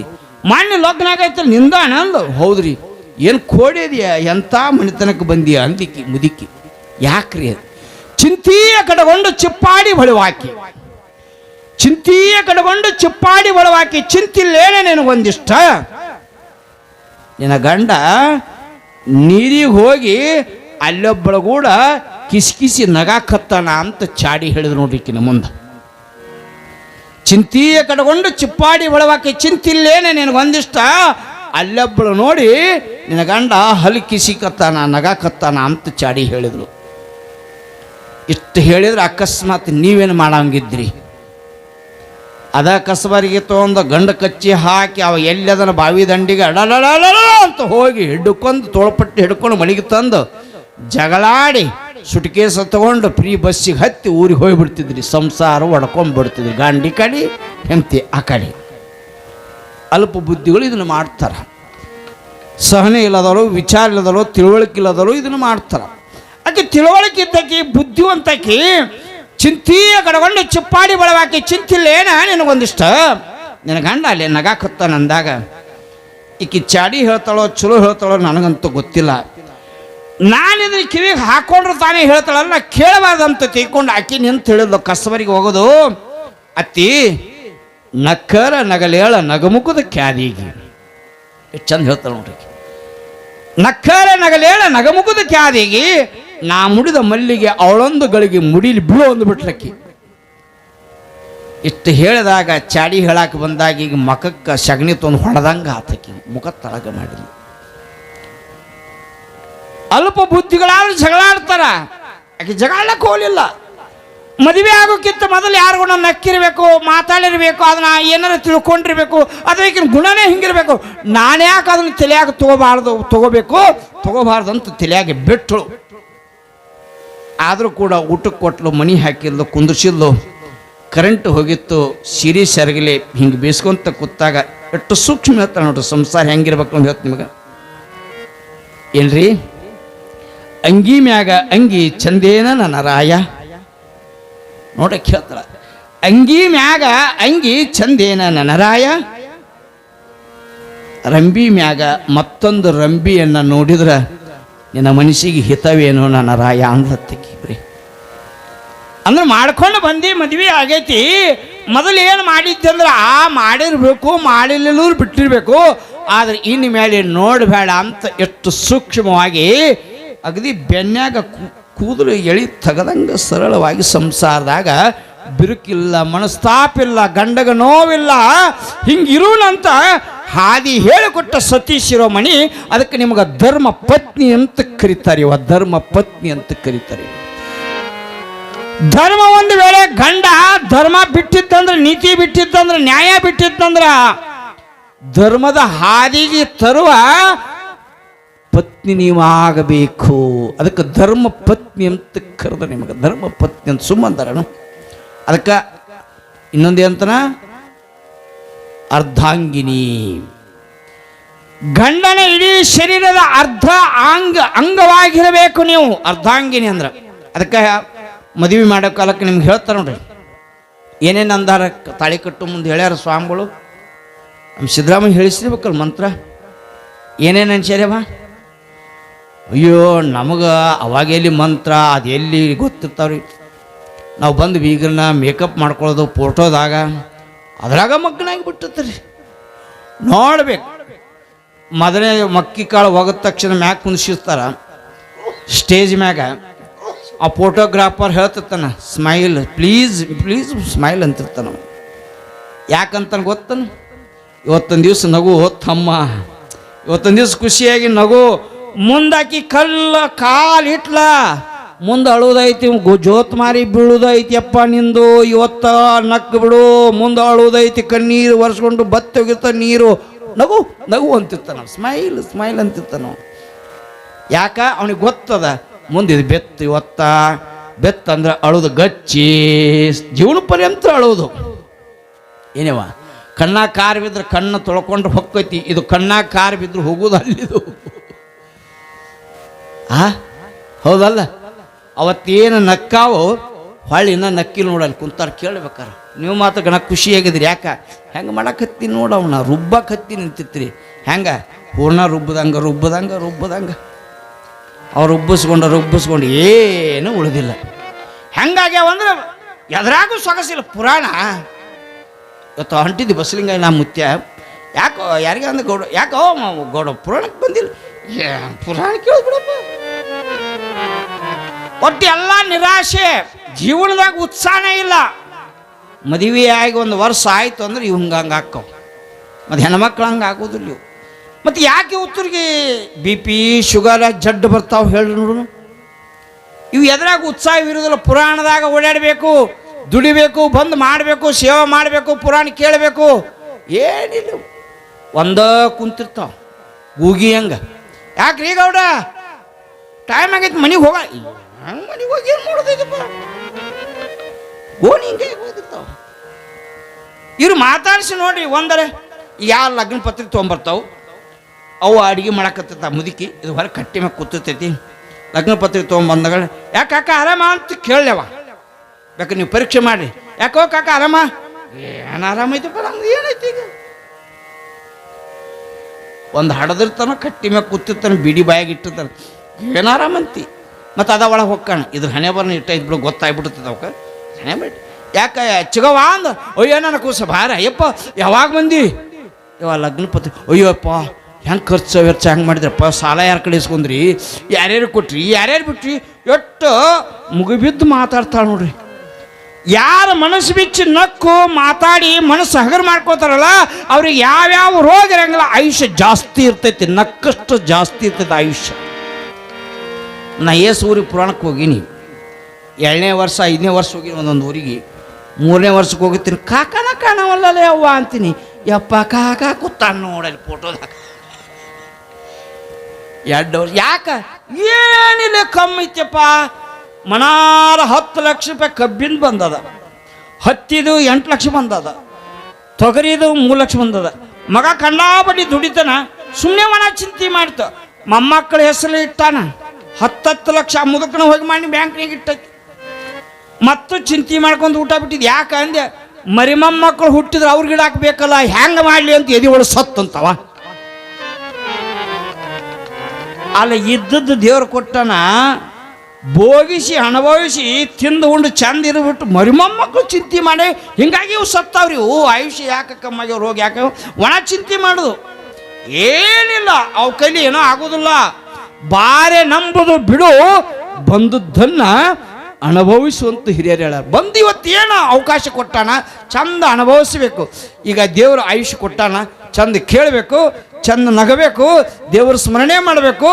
ಮೊನ್ನೆ ಲಗ್ನ ಆಗೈತಲ್ಲ ನಿಂದಾಣ ಅಂದು. ಹೌದ್ರಿ. ಏನು ಕೋಡಿದ್ಯಾ, ಎಂಥ ಮನೆತನಕ್ಕೆ ಬಂದಿಯಾ ಅಂದಿಕ್ಕಿ ಮುದುಕಿ. ಯಾಕ್ರಿ? ಚಿಂತೀಯ ಕಡಗೊಂಡು ಚಿಪ್ಪಾಡಿ ಬಳುವಾಕಿ, ಚಿಂತಿಲ್ಲೇನೆ ನಿನಗೊಂದಿಷ್ಟ. ನಿನ್ನ ಗಂಡ ನೀರಿಗೆ ಹೋಗಿ ಅಲ್ಲೊಬ್ಬಳ ಕೂಡ ಕಿಸಿ ನಗಾಕತ್ತಾನ ಅಂತ ಚಾಡಿ ಹೇಳಿದ್ರು ನೋಡ್ರಿಕಿನ ಮುಂದೆ. ಚಿಂತೀಯ ಕಡಗೊಂಡು ಚಿಪ್ಪಾಡಿ ಬಳುವಾಕಿ, ಚಿಂತಿಲ್ಲೇನೆ ನಿನಗೊಂದಿಷ್ಟ. ಅಲ್ಲೊಬ್ಬಳು ನೋಡಿ ನಿನ್ನ ಗಂಡ ಹಲ್ ಕಿಸಿಕತ್ತಾನ ನಗಾಕತ್ತಾನ ಅಂತ ಚಾಡಿ ಹೇಳಿದ್ರು. ಇಷ್ಟು ಹೇಳಿದ್ರೆ ಅಕಸ್ಮಾತ್ ನೀವೇನು ಮಾಡಂಗಿದ್ರಿ? ಅದ ಕಸಬರಿಗೆ ತೊಗೊಂಡು ಗಂಡ ಕಚ್ಚಿ ಹಾಕಿ ಅವ ಎಲ್ಲದನ್ನ ಬಾವಿ ದಂಡಿಗೆ ಅಡಲಡ ಅಂತ ಹೋಗಿ ಹಿಡ್ಕೊಂಡು ತೋಳ್ಪಟ್ಟು ಹಿಡ್ಕೊಂಡು ಮನೆಗೆ ತಂದು ಜಗಳಾಡಿ ಸುಟ್ಕೇಸ ತಗೊಂಡು ಫ್ರೀ ಬಸ್ಸಿಗೆ ಹತ್ತಿ ಊರಿಗೆ ಹೋಗಿಬಿಡ್ತಿದ್ರಿ. ಸಂಸಾರ ಒಡ್ಕೊಂಡ್ಬಿಡ್ತಿದ್ರಿ. ಗಂಡಿ ಕಡೆ ಹೆಂಡತಿ ಆ ಕಡೆ. ಅಲ್ಪ ಬುದ್ಧಿಗಳು ಇದನ್ನು ಮಾಡ್ತಾರೆ. ಸಹನೆ ಇಲ್ಲದವರು, ವಿಚಾರ ಇಲ್ಲದವರು, ತಿಳುವಳಿಕೆ ಇಲ್ಲದವರು ಇದನ್ನು ಮಾಡ್ತಾರೆ. ಆಕೆ ತಿಳುವಳಿಕೆ ಇದ್ದಕಿ, ಬುದ್ಧಿವಂತಕಿ, ಚಿಂತೀಯ ಕಡಗೊಂಡು ಚಿಪ್ಪಾಡಿ ಬಳವಾಕಿ, ಚಿಂತಿಲ್ಲೇನ ನಿನಗೊಂದಿಷ್ಟ. ನಿನ್ನ ಗಂಡ ಅಲ್ಲಿ ನಗಾಕತ್ತಾನಂದಾಗ ಈಕಿ ಚಾಡಿ ಹೇಳ್ತಾಳೋ ಚಲೋ ಹೇಳ್ತಾಳೋ ನನಗಂತೂ ಗೊತ್ತಿಲ್ಲ. ನಾನಿದ್ರೆ ಕಿವಿಗೆ ಹಾಕೊಂಡ್ರು ತಾನೇ ಹೇಳ್ತಾಳಲ್ಲ, ನಾ ಕೇಳಬಾರ್ದಂತ ತಿಳ್ಕೊಂಡು ಆಕಿ ನಿಂತು ಹೇಳಿದ್ಲು ಕಸಬರಿಗೆ ಹೋಗೋದು. ಅತ್ತಿ ನಕ್ಕರ ನಗಲೇಳ ನಗಮುಖದ ಕ್ಯಾದಿಗೆ. ಎಷ್ಟು ಚಂದ ಹೇಳ್ತಾಳೆ ನೋಡ್ರಿ. ನಕ್ಕರ ನಗಲೇಳ ನಗಮುಖದ ಕ್ಯಾದಿಗೆ, ನಾ ಮುಡಿದ ಮಲ್ಲಿಗೆ ಅವಳೊಂದು ಗಳಿಗೆ ಮುಡಿಲಿ ಬೀಳೋ ಒಂದು ಬಿಟ್ಲಕ್ಕಿ. ಇಷ್ಟು ಹೇಳಿದಾಗ ಚಾಡಿ ಹೇಳಾಕ ಬಂದಾಗ ಈಗ ಮಖಕ್ಕೆ ಸಗಣಿ ತೊಂದು ಹೊಡೆದಂಗೆ ಆತಕಿ ಮುಖ ತಳಗ ಮಾಡಿದ್ಲು. ಅಲ್ಪ ಬುದ್ಧಿಗಳಾದ್ರೆ ಜಗಳಾಡ್ತಾರ, ಆಕೆ ಜಗಳಕ್ಕೆ ಹೋಗಲಿಲ್ಲ. ಮದುವೆ ಆಗೋಕ್ಕಿಂತ ಮೊದಲು ಯಾರಿಗೂ ನಾನು ನಕ್ಕಿರಬೇಕು, ಮಾತಾಡಿರ್ಬೇಕು, ಅದನ್ನ ಏನಾರು ತಿಳ್ಕೊಂಡಿರ್ಬೇಕು, ಅದಕ್ಕೆ ಗುಣನೇ ಹಿಂಗಿರ್ಬೇಕು. ನಾನು ಯಾಕೆ ಅದನ್ನು ತಲೆಯಾಗ ತಗೋಬಾರ್ದು ಅಂತ ತಲೆಯಾಗಿ ಬಿಟ್ಟಳು. ಆದರೂ ಕೂಡ ಊಟಕ್ಕೆ ಕೊಟ್ಟಲು, ಮನಿ ಹಾಕಿದ್ಲು, ಕುಂದಿಸಿದ್ಲು. ಕರೆಂಟ್ ಹೋಗಿತ್ತು, ಸಿರಿ ಸೆರಗಲಿ ಹಿಂಗೆ ಬೇಯಿಸ್ಕೊಂತ ಕೂತಾಗ ಎಷ್ಟು ಸೂಕ್ಷ್ಮ ಹೇಳ್ತಾಳೆ ನೋಡ್ರಿ. ಸಂಸಾರ ಹೆಂಗಿರ್ಬೇಕು ಅಂತ ಹೇಳ್ತೀನಿ ನಿಮಗೆ. ಏನ್ರಿ, ಅಂಗಿ ಮ್ಯಾಗ ಅಂಗಿ ಚಂದೇನ ನನ್ನ ರಾಯ ನೋಡ್ರಿ ಕೇಳ್ತಾಳ. ಅಂಗಿ ಮ್ಯಾಗ ಅಂಗಿ ಚಂದೇನ ನನ್ನ ರಾಯ, ರಂಬಿ ಮ್ಯಾಗ ಮತ್ತೊಂದು ರಂಬಿಯನ್ನು ನೋಡಿದ್ರೆ ನಿನ್ನ ಮನಸ್ಸಿಗೆ ಹಿತವೇನೋ ನನ್ನ ರಾಯ ಅಂದ್ಲತ್ತಿಕ್ಕಿಬ್ರಿ. ಅಂದ್ರೆ ಮಾಡ್ಕೊಂಡು ಬಂದು ಮದುವೆ ಆಗೈತಿ. ಮೊದಲು ಏನು ಮಾಡಿದ್ದೆ ಅಂದ್ರೆ ಮಾಡಿರ್ಬೇಕು, ಮಾಡಿಲ್ಲೂ ಬಿಟ್ಟಿರ್ಬೇಕು. ಆದ್ರೆ ಇನ್ನು ಮೇಲೆ ನೋಡಬೇಡ ಅಂತ ಎಷ್ಟು ಸೂಕ್ಷ್ಮವಾಗಿ ಅಗದಿ ಬೆನ್ಯಾಗ ಕೂದಲು ಎಳಿ ತಗದಂಗೆ ಸರಳವಾಗಿ ಸಂಸಾರದಾಗ ಬಿರುಕಿಲ್ಲ, ಮನಸ್ತಾಪಿಲ್ಲ, ಗಂಡಗ ನೋವಿಲ್ಲ, ಹಿಂಗಿರುವನಂತ ಹಾದಿ ಹೇಳಿಕೊಟ್ಟ ಸತೀಶ್ ಶಿರೋಮಣಿ. ಅದಕ್ಕೆ ನಿಮಗೆ ಧರ್ಮ ಪತ್ನಿ ಅಂತ ಕರೀತಾರೆ. ಧರ್ಮ ಪತ್ನಿ ಅಂತ ಕರೀತಾರೆ. ಧರ್ಮ ಒಂದು ವೇಳೆ ಗಂಡ ಧರ್ಮ ಬಿಟ್ಟಿತ್ತಂದ್ರೆ, ನೀತಿ ಬಿಟ್ಟಿತ್ತಂದ್ರೆ, ನ್ಯಾಯ ಬಿಟ್ಟಿತ್ತಂದ್ರೆ ಧರ್ಮದ ಹಾದಿಗೆ ತರುವ ಪತ್ನಿ ನೀವಾಗಬೇಕು. ಅದಕ್ಕೆ ಧರ್ಮ ಪತ್ನಿ ಅಂತ ಕರೆದ ನಿಮಗೆ ಧರ್ಮ ಪತ್ನಿ ಅಂತ ಸುಮ್ಮಂತಾರನು. ಅದಕ್ಕೆ ಇನ್ನೊಂದೇ ಅಂತನ ಅರ್ಧಾಂಗಿನಿ. ಗಂಡನ ಇಡೀ ಶರೀರದ ಅರ್ಧ ಅಂಗವಾಗಿರಬೇಕು ನೀವು, ಅರ್ಧಾಂಗಿನಿ ಅಂದ್ರೆ. ಅದಕ್ಕೆ ಮದುವೆ ಮಾಡೋ ಕಾಲಕ್ಕೆ ನಿಮ್ಗೆ ಹೇಳ್ತಾರೆ ನೋಡ್ರಿ, ಏನೇನು ಅಂದಾರ ತಾಳಿ ಕಟ್ಟು ಮುಂದೆ ಹೇಳ್ಯಾರ ಸ್ವಾಮಿಗಳು. ನಮ್ಮ ಸಿದ್ದರಾಮಯ್ಯ ಹೇಳಿಸಿರ್ಬೇಕಲ್ಲ ಮಂತ್ರ. ಏನೇನು ಅನ್ಸ್ಯಾರ್ಯವ? ಅಯ್ಯೋ ನಮಗೆ ಅವಾಗ ಎಲ್ಲಿ ಮಂತ್ರ ಅದು ಎಲ್ಲಿ ಗೊತ್ತಿರ್ತಾವ್ರಿ. ನಾವು ಬಂದು ಬೀಗರನ್ನ ಮೇಕಪ್ ಮಾಡ್ಕೊಳ್ಳೋದು ಫೋಟೋದಾಗ ಅದ್ರಾಗ ಮಗ್ನಾಗಿ ಬಿಟ್ಟಿರ್ತೀರಿ. ನೋಡ್ಬೇಕು, ಮೊದಲನೇ ಮಕ್ಕಿ ಕಾಳು ಹೋಗಿದ ತಕ್ಷಣ ಮ್ಯಾಗ ಕುಂದಿಸಿರ್ತಾರ ಸ್ಟೇಜ್ ಮ್ಯಾಗ. ಆ ಫೋಟೋಗ್ರಾಫರ್ ಹೇಳ್ತಿರ್ತಾನ, ಸ್ಮೈಲ್ ಪ್ಲೀಸ್ ಪ್ಲೀಸ್ ಸ್ಮೈಲ್ ಅಂತಿರ್ತಾನ. ಯಾಕಂತಾನೆ ಗೊತ್ತಾನ? ಇವತ್ತೊಂದು ದಿವ್ಸ ನಗು ತಮ್ಮ, ಇವತ್ತೊಂದು ದಿವ್ಸ ಖುಷಿಯಾಗಿ ನಗು. ಮುಂದಾಕಿ ಕಾಲು ಇಟ್ಲ, ಮುಂದೆ ಅಳುವುದೈತಿ, ಜೋತ್ ಮಾರಿ ಬೀಳುದೈತಿಯಪ್ಪ ನಿಂದು, ಇವತ್ತ ನಕ್ಕು ಬಿಡು, ಮುಂದೆ ಅಳುವುದೈತಿ, ಕಣ್ಣೀರು ಒರೆಸ್ಕೊಂಡು ಬತ್ತ ಹೋಗಿರ್ತ ನೀರು, ನಗು ನಗು ಅಂತಿರ್ತಾನ. Smile smile ಅಂತಿರ್ತಾನ. ಯಾಕ ಅವನಿಗೆ ಗೊತ್ತದ ಮುಂದೆ ಇದು ಬೆತ್ತು, ಇವತ್ತ ಬೆತ್ತಂದ್ರೆ ಅಳುದು ಗಚ್ಚಿ ಜೀವನ ಪರ್ಯಂತ ಅಳುವುದು. ಏನೇವ ಕಣ್ಣಾಗ ಕಾರ್ ಬಿದ್ರೆ ಕಣ್ಣು ತೊಳ್ಕೊಂಡ್ರೆ ಹೊಕ್ಕೈತಿ, ಇದು ಕಣ್ಣಾಗ ಕಾರ್ ಬಿದ್ರೆ ಹೋಗುದು ಅಲ್ಲಿದು. ಹೌದಲ್ಲ? ಅವತ್ತೇನು ನಕ್ಕಾವು ಹೊಳ್ಳಿ ಇನ್ನೂ ನಕ್ಕಿಲ್ ನೋಡಲ್ಲ ಕುಂತಾರ ಕೇಳ್ಬೇಕಾರ. ನೀವು ಮಾತ್ರ ಗಣ ಖುಷಿಯಾಗಿದ್ರಿ. ಯಾಕ ಹೆಂಗೆ ಮಾಡಕತ್ತೀನಿ ನೋಡವನ ರುಬ್ಬಕತ್ತಿ ನಿಂತಿರ್ತೀರಿ. ಹೆಂಗೆ ಪೂರ್ಣ ರುಬ್ಬದಂಗೆ ಅವ್ರು ರುಬ್ಬಿಸ್ಕೊಂಡು ಏನು ಉಳಿದಿಲ್ಲ. ಹೆಂಗಾಗ್ಯಾವ ಅಂದ್ರೆ ಎದ್ರಾಗೂ ಸೊಗಸಿಲ್ಲ. ಪುರಾಣ ಇವತ್ತು ಹೊಂಟಿದ್ದಿ ಬಸ್ಲಿಂಗ ನಾ ಮುತ್ಯ. ಯಾಕೋ ಯಾರಿಗೆ ಅಂದ್ರೆ ಗೌಡ, ಯಾಕೋ ಗೌಡ ಪುರಾಣಕ್ಕೆ ಬಂದಿಲ್ಲ. ಪುರಾಣ ಕೇಳಿಬಿಡಪ್ಪ. ಒಟ್ಟು ಎಲ್ಲ ನಿರಾಶೆ, ಜೀವನದಾಗ ಉತ್ಸಾಹನೇ ಇಲ್ಲ. ಮದುವೆ ಆಗಿ ಒಂದು ವರ್ಷ ಆಯಿತು ಅಂದ್ರೆ ಇವು ಹಂಗೆ ಹಾಕವು. ಮತ್ತು ಹೆಣ್ಮಕ್ಳು ಹಂಗೆ ಆಗೋದಿಲ್ಲ ಇವು. ಮತ್ತು ಯಾಕೆ ಉತ್ತರಿಗೆ ಬಿ ಪಿ ಶುಗರ್ ಜಡ್ಡು ಬರ್ತಾವೆ ಹೇಳಿ ನೋಡು. ಇವು ಎದ್ರಾಗ ಉತ್ಸಾಹವಿರೋದಿಲ್ಲ. ಪುರಾಣದಾಗ ಓಡಾಡಬೇಕು, ದುಡಿಬೇಕು, ಬಂದು ಮಾಡಬೇಕು, ಸೇವೆ ಮಾಡಬೇಕು, ಪುರಾಣ ಕೇಳಬೇಕು, ಏನಿಲ್ಲ. ಒಂದ ಕುಂತಿರ್ತಾವ ಗೂಗಿ ಹಂಗೆ. ಯಾಕ್ರಿ ಗೌಡ ಟೈಮ್ ಆಗೈತೆ ಮನೆಗೆ ಹೋಗ, ಹಂಗೆ ಮನೆಗೆ ಹೋಗಿ ಏನು ಮಾಡೋದೈತಪ್ಪ, ಗೋಣಿ ಹಿಂಗೆ ಹೋಗಿರ್ತಾವ. ಇವ್ರು ಮಾತಾಡಿಸಿ ನೋಡ್ರಿ. ಒಂದರೆ ಯಾರು ಲಗ್ನ ಪತ್ರಿಕೆ ತೊಗೊಂಬರ್ತಾವೆ, ಅವು ಅಡುಗೆ ಮಾಡಕತ್ತಿರ್ತಾವ ಮುದುಕಿ, ಇದು ಹೊರಗೆ ಕಟ್ಟಿ ಮ್ಯಾಗ ಕೂತಿರ್ತೈತಿ. ಲಗ್ನ ಪತ್ರಿಕೆ ತೊಗೊಂಬಂದಾಗ ಯಾಕೆ ಕಾಕ ಆರಾಮ ಅಂತ ಕೇಳವ. ಬೇಕಾದ್ರೆ ನೀವು ಪರೀಕ್ಷೆ ಮಾಡಿರಿ. ಯಾಕೋ ಕಾಕ ಆರಾಮ? ಏನು ಆರಾಮೈತಪ್ಪ, ನಮ್ದು ಏನೈತಿ ಈಗ. ಒಂದು ಹಡದಿರ್ತಾನ, ಕಟ್ಟಿ ಮ್ಯಾಗ ಕೂತಿರ್ತಾನೆ, ಬಿಡಿ ಬಾಯಾಗಿ ಇಟ್ಟಿರ್ತಾನೆ, ಏನು ಆರಾಮಂತಿ. ಮತ್ತು ಅದ ಒಳಗೆ ಹೋಗ್ಕಾಣ, ಇದ್ರ ಹಣೆ ಬರ್ನ ಇಟ್ಟೈತ್ ಬಿಡು, ಗೊತ್ತಾಗ್ಬಿಡ್ತದೆ ಅವಕ್ಕೆ. ಹಣೆ ಬಿಟ್ಟು ಯಾಕೆ ಚಿಗವ ಅಂದ, ಅಯ್ಯೋ ನನ್ನ ಕೂಸ ಭಾರ, ಅಯ್ಯಪ್ಪ ಯಾವಾಗ ಬಂದಿ? ಇವಾಗ ಲಗ್ನ ಪತ್ರಿ, ಅಯ್ಯೋಪ್ಪ ಹೆಂಗೆ ಖರ್ಚು ವೆಚ್ಚ ಹೆಂಗೆ ಮಾಡಿದ್ರಪ್ಪ, ಸಾಲ ಯಾರು ಕಡೆ ಇಸ್ಕೊಂಡ್ರಿ, ಯಾರ್ಯಾರು ಕೊಟ್ರಿ, ಯಾರ್ಯಾರು ಬಿಟ್ರಿ, ಎಷ್ಟು ಮುಗಿಬಿದ್ದು ಮಾತಾಡ್ತಾಳೆ ನೋಡ್ರಿ. ಯಾರು ಮನಸ್ಸು ಬಿಚ್ಚಿ ನಕ್ಕು ಮಾತಾಡಿ ಮನಸ್ಸು ಹಗರು ಮಾಡ್ಕೋತಾರಲ್ಲ ಅವ್ರಿಗೆ ಯಾವ್ಯಾವ ರೋಗ ಇರಂಗಿಲ್ಲ, ಆಯುಷ್ಯ ಜಾಸ್ತಿ ಇರ್ತೈತಿ. ನಕ್ಕಷ್ಟು ಜಾಸ್ತಿ ಇರ್ತೈತೆ ಆಯುಷ್ಯ. ನಾ ಸೂರ್ಯ ಪುರಾಣಕ್ಕೆ ಹೋಗಿನಿ. 2ನೇ ವರ್ಷ 5ನೇ ವರ್ಷ ಹೋಗಿ ಒಂದೊಂದು ಊರಿಗೆ 3ನೇ ವರ್ಷಕ್ಕೆ ಹೋಗಿರ್ತೀನಿ ಕಾಕನ ಕಾಣವಲ್ಲೇ ಅವ್ವ ಅಂತೀನಿ ಯಪ್ಪ ಕಾಕ ಕೂತಾನ ನೋಡಲ್ಲಿ ಫೋಟೋದಾಗ 2 ವರ್ಷ ಯಾಕೆ ಏನಿಲ್ಲ ಕಮ್ಮಿ ಐತಪ್ಪ ಮನಾರ 10 ಲಕ್ಷ ರೂಪಾಯಿ ಕಬ್ಬಿನ ಬಂದದ ಹತ್ತಿದು 8 ಲಕ್ಷ ಬಂದದ ತೊಗರಿದು 3 ಲಕ್ಷ ಬಂದದ ಮಗ ಕಂಡಾಪಟ್ಟಿ ದುಡಿತಾನ ಸುಮ್ಮನೆ ಮನ ಚಿಂತೆ ಮಾಡ್ತ ಮೊಮ್ಮಕ್ಕಳ ಹೆಸರು ಇಟ್ಟಾನ 10 ಲಕ್ಷ ಮುದುಕನ ಹೋಗಿ ಮಾಡಿ ಬ್ಯಾಂಕ್ನಾಗ ಇಟ್ಟೈತಿ ಮತ್ತು ಚಿಂತೆ ಮಾಡ್ಕೊಂಡು ಊಟ ಬಿಟ್ಟಿದ್ದು ಯಾಕೆ ಅಂದೆ ಮರಿ ಮೊಮ್ಮಕ್ಕಳು ಹುಟ್ಟಿದ್ರೆ ಅವ್ರಿಗೆ ಗಿಡಾಕ್ಬೇಕಲ್ಲ ಹೆಂಗೆ ಮಾಡಲಿ ಅಂತ ಎದೆ ಒಳಗೆ ಸತ್ತಂತವ ಅಲ್ಲ ಇದ್ದದ್ದು ದೇವ್ರು ಕೊಟ್ಟನ ಭೋಗಿಸಿ ಅನುಭವಿಸಿ ತಿಂದು ಉಂಡು ಚಂದ ಇರ್ಬಿಟ್ಟು ಮರಿ ಮೊಮ್ಮಕ್ಕಳು ಚಿಂತೆ ಮಾಡಿ ಹಿಂಗಾಗಿ ಇವು ಸತ್ತಾವ್ರಿ ಇವು ಆಯುಷ್ಯ ಯಾಕೆ ಕಮ್ಮಾಗಿ ಅವ್ರು ಹೋಗಿ ಯಾಕೆ ಒಣ ಚಿಂತೆ ಮಾಡೋದು ಏನಿಲ್ಲ ಅವು ಕೈಲಿ ಏನೋ ಆಗೋದಿಲ್ಲ ಬಾರೆ ನಂಬುದು ಬಿಡು ಬಂದದ್ದನ್ನ ಅನುಭವಿಸುವಂತ ಹಿರಿಯರು ಹೇಳ ಬಂದು ಇವತ್ತು ಏನು ಅವಕಾಶ ಕೊಟ್ಟಾನ ಚಂದ ಅನುಭವಿಸ್ಬೇಕು ಈಗ ದೇವರು ಆಯುಷ್ಯ ಕೊಟ್ಟಾನ ಚಂದ ಕೇಳಬೇಕು ಚಂದ ನಗಬೇಕು ದೇವರ ಸ್ಮರಣೆ ಮಾಡಬೇಕು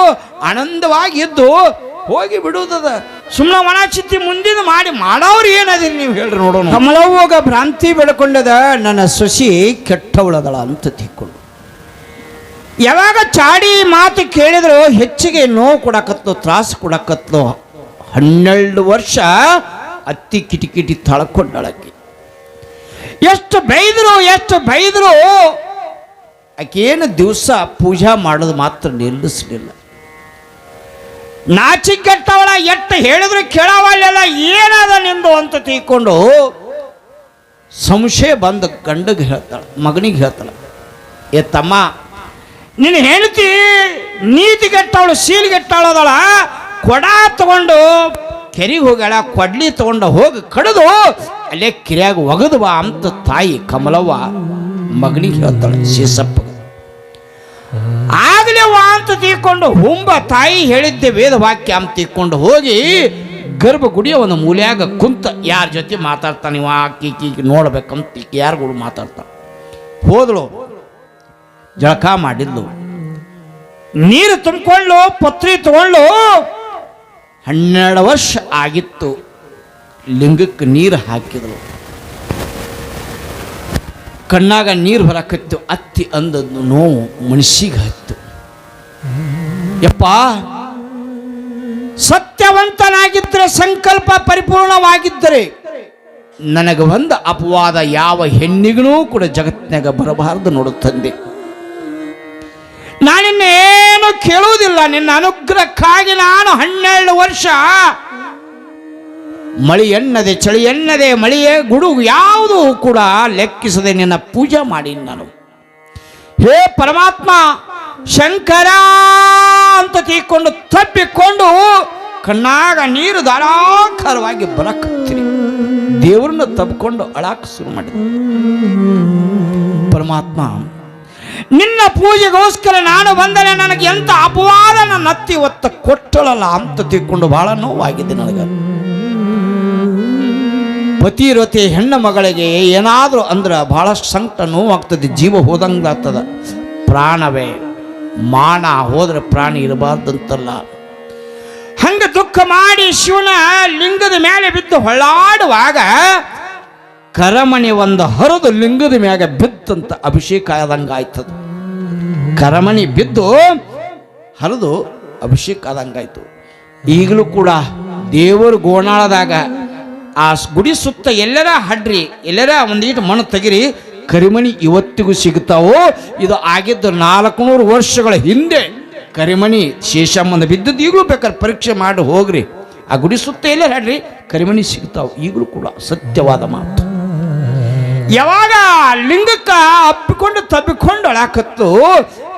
ಆನಂದವಾಗಿ ಇದ್ದು ಹೋಗಿ ಬಿಡುವುದದ ಸುಮ್ಮನೆ ಒಣ ಚಿತ್ತಿ ಮುಂದಿನ ಮಾಡೋರು ಏನದಿರಿ ನೀವು ಹೇಳ್ರಿ ನೋಡೋಣ ಕಮಲವ್ವಗ ಭ್ರಾಂತಿ ಬೆಳ್ಕೊಂಡದ ನನ್ನ ಸೊಸಿ ಕೆಟ್ಟವಳದಳ ಅಂತ ತಿಳ್ಕೊಂಡು ಯಾವಾಗ ಚಾಡಿ ಮಾತು ಕೇಳಿದ್ರು ಹೆಚ್ಚಿಗೆ ನೋವು ಕೊಡಕತ್ಲು ತ್ರಾಸು ಕೊಡಕತ್ಲು 12 ವರ್ಷ ಅತ್ತಿ ಕಿಟಿಕಿಟಿ ತಳ್ಕೊಂಡಳಕ್ಕೆ ಎಷ್ಟು ಬೈದ್ರು ಆಕೇನು ದಿವಸ ಪೂಜಾ ಮಾಡೋದು ಮಾತ್ರ ನಿಲ್ಲಿಸಲಿಲ್ಲ ನಾಚಿಕೆಟ್ಟವಳ ಎಷ್ಟು ಹೇಳಿದ್ರು ಕೇಳವಲ್ಲ ಏನದ ನಿಂದು ಅಂತ ತಿಳ್ಕೊಂಡು ಸಂಶಯ ಬಂದ ಗಂಡಗೆ ಹೇಳ್ತಾಳೆ ಮಗನಿಗೆ ಹೇಳ್ತಾಳೆ ಏ ತಮ್ಮ ನಿನ್ನ ಹೆಂಡತಿ ನೀತಿಗೆಟ್ಟವಳು ಶೀಲಿಗೆಟ್ಟವಳದಳ ಕೊಡ ತಗೊಂಡು ಕೆರೆಗೆ ಹೋಗ್ಯಾಳ ಕೊಡ್ಲಿ ತಗೊಂಡು ಹೋಗಿ ಕಡಿದು ಅಲ್ಲೇ ಕೆರೆಯಾಗ ಒಗದು ಬಾ ಅಂತ ತಾಯಿ ಕಮಲವ್ವ ಮಗನಿಗೆ ಹೇಳ್ತಾಳೆ ಶೇಷಪ್ಪ ಆಗಲೇ ವಾ ಅಂತ ತಿಳ್ಕೊಂಡು ಹುಂಬ ತಾಯಿ ಹೇಳಿದ್ದೆ ವೇದ ವಾಕ್ಯ ಅಂತ ತಿಳ್ಕೊಂಡು ಹೋಗಿ ಗರ್ಭಗುಡಿಯ ಒಂದು ಮೂಲೆಯಾಗ ಕುಂತ ಯಾರ ಜೊತೆ ಮಾತಾಡ್ತಾನೆ ಇವ ಕೀಕಿ ನೋಡ್ಬೇಕಂತ ಯಾರುಗಳು ಮಾತಾಡ್ತಾನೆ ಹೋದಳು ಜಳಕ ಮಾಡಿದ್ಲು ನೀರು ತುಂಬಿಕೊಂಡು ಪತ್ರಿ ತಗೊಂಡು 12 ವರ್ಷ ಆಗಿತ್ತು ಲಿಂಗಕ್ಕೆ ನೀರು ಹಾಕಿದಳು ಕಣ್ಣಾಗ ನೀರು ಹೊರಕತ್ತು ಅತ್ತಿ ಅಂದದ್ದು ನೋವು ಮನಸ್ಸಿಗೆ ಹತ್ತು ಯಪ್ಪ ಸತ್ಯವಂತನಾಗಿದ್ದರೆ ಸಂಕಲ್ಪ ಪರಿಪೂರ್ಣವಾಗಿದ್ದರೆ ನನಗೆ ಒಂದು ಅಪವಾದ ಯಾವ ಹೆಣ್ಣಿಗೂ ಕೂಡ ಜಗತ್ತಿನಾಗ ಬರಬಾರದು ನೋಡುತ್ತಂದೆ ನಾನಿನ್ನೇನು ಕೇಳುವುದಿಲ್ಲ ನಿನ್ನ ಅನುಗ್ರಹಕ್ಕಾಗಿ ನಾನು 12 ವರ್ಷ ಮಳಿ ಎನ್ನದೆ ಚಳಿ ಎನ್ನದೆ ಮಳಿಯೇ ಗುಡುಗು ಯಾವುದೂ ಕೂಡ ಲೆಕ್ಕಿಸದೆ ನಿನ್ನ ಪೂಜೆ ಮಾಡಿ ನಾನು ಹೇ ಪರಮಾತ್ಮ ಶಂಕರ ಅಂತ ತಿಳ್ಕೊಂಡು ತಬ್ಬಿಕೊಂಡು ಕಣ್ಣಾಗ ನೀರು ಧಾರಾಕಾರವಾಗಿ ಬರಕತ್ತೀನಿ ದೇವರನ್ನ ತಬ್ಕೊಂಡು ಅಳಾಕ ಶುರು ಮಾಡಿದ ಪರಮಾತ್ಮ ನಿನ್ನ ಪೂಜೆಗೋಸ್ಕರ ನಾನು ಬಂದರೆ ನನಗೆ ಎಂತ ಅಪವಾದ ನನ್ನ ಅತ್ತಿ ಒತ್ತ ಕೊಟ್ಟಳಲ್ಲ ಅಂತ ತಿಳ್ಕೊಂಡು ಬಹಳ ನೋವಾಗಿದೆ ನನಗೆ ಪತಿರತೆ ಹೆಣ್ಣು ಮಗಳಿಗೆ ಏನಾದರೂ ಅಂದ್ರೆ ಬಹಳಷ್ಟು ಸಂಕಟ ನೋವಾಗ್ತದೆ ಜೀವ ಹೋದಂಗಾಗ್ತದ ಪ್ರಾಣವೇ ಮಾನ ಹೋದ್ರೆ ಪ್ರಾಣಿ ಇರಬಾರ್ದಂತಲ್ಲ ಹಂಗೆ ದುಃಖ ಮಾಡಿ ಶಿವನ ಲಿಂಗದ ಮೇಲೆ ಬಿದ್ದು ಹೊಳ್ಳಾಡುವಾಗ ಕರಮಣಿ ಒಂದು ಹರಿದು ಲಿಂಗದ ಮ್ಯಾಗ ಬಿತ್ತಂತ ಅಭಿಷೇಕ ಆದಂಗಾಯ್ತದ ಕರಮಣಿ ಬಿದ್ದು ಹರಿದು ಅಭಿಷೇಕ ಆದಂಗಾಯ್ತು ಈಗಲೂ ಕೂಡ ದೇವರು ಗೋಣಾಳದಾಗ ಆ ಗುಡಿ ಸುತ್ತ ಎಲ್ಲರ ಹಡ್ರಿ ಎಲ್ಲರ ಒಂದೀಟು ಮಣ್ಣು ತೆಗಿರಿ ಕರಿಮಣಿ ಇವತ್ತಿಗೂ ಸಿಗ್ತಾವೋ ಇದು ಆಗಿದ್ದು 400 ವರ್ಷಗಳ ಹಿಂದೆ ಕರಿಮಣಿ ಶೇಷಮ್ಮನ ಬಿದ್ದದ್ದು ಈಗಲೂ ಬೇಕಾದ್ರೆ ಪರೀಕ್ಷೆ ಮಾಡಿ ಹೋಗ್ರಿ ಆ ಗುಡಿ ಸುತ್ತ ಎಲ್ಲರ ಹಡ್ರಿ ಕರಿಮಣಿ ಸಿಗ್ತಾವ ಈಗಲೂ ಕೂಡ ಸತ್ಯವಾದ ಮಾತು ಯಾವಾಗ ಲಿಂಗಕ್ಕ ಅಪ್ಪಿಕೊಂಡು ತಬ್ಬಿಕೊಂಡು ಅಳಾಕತ್ತು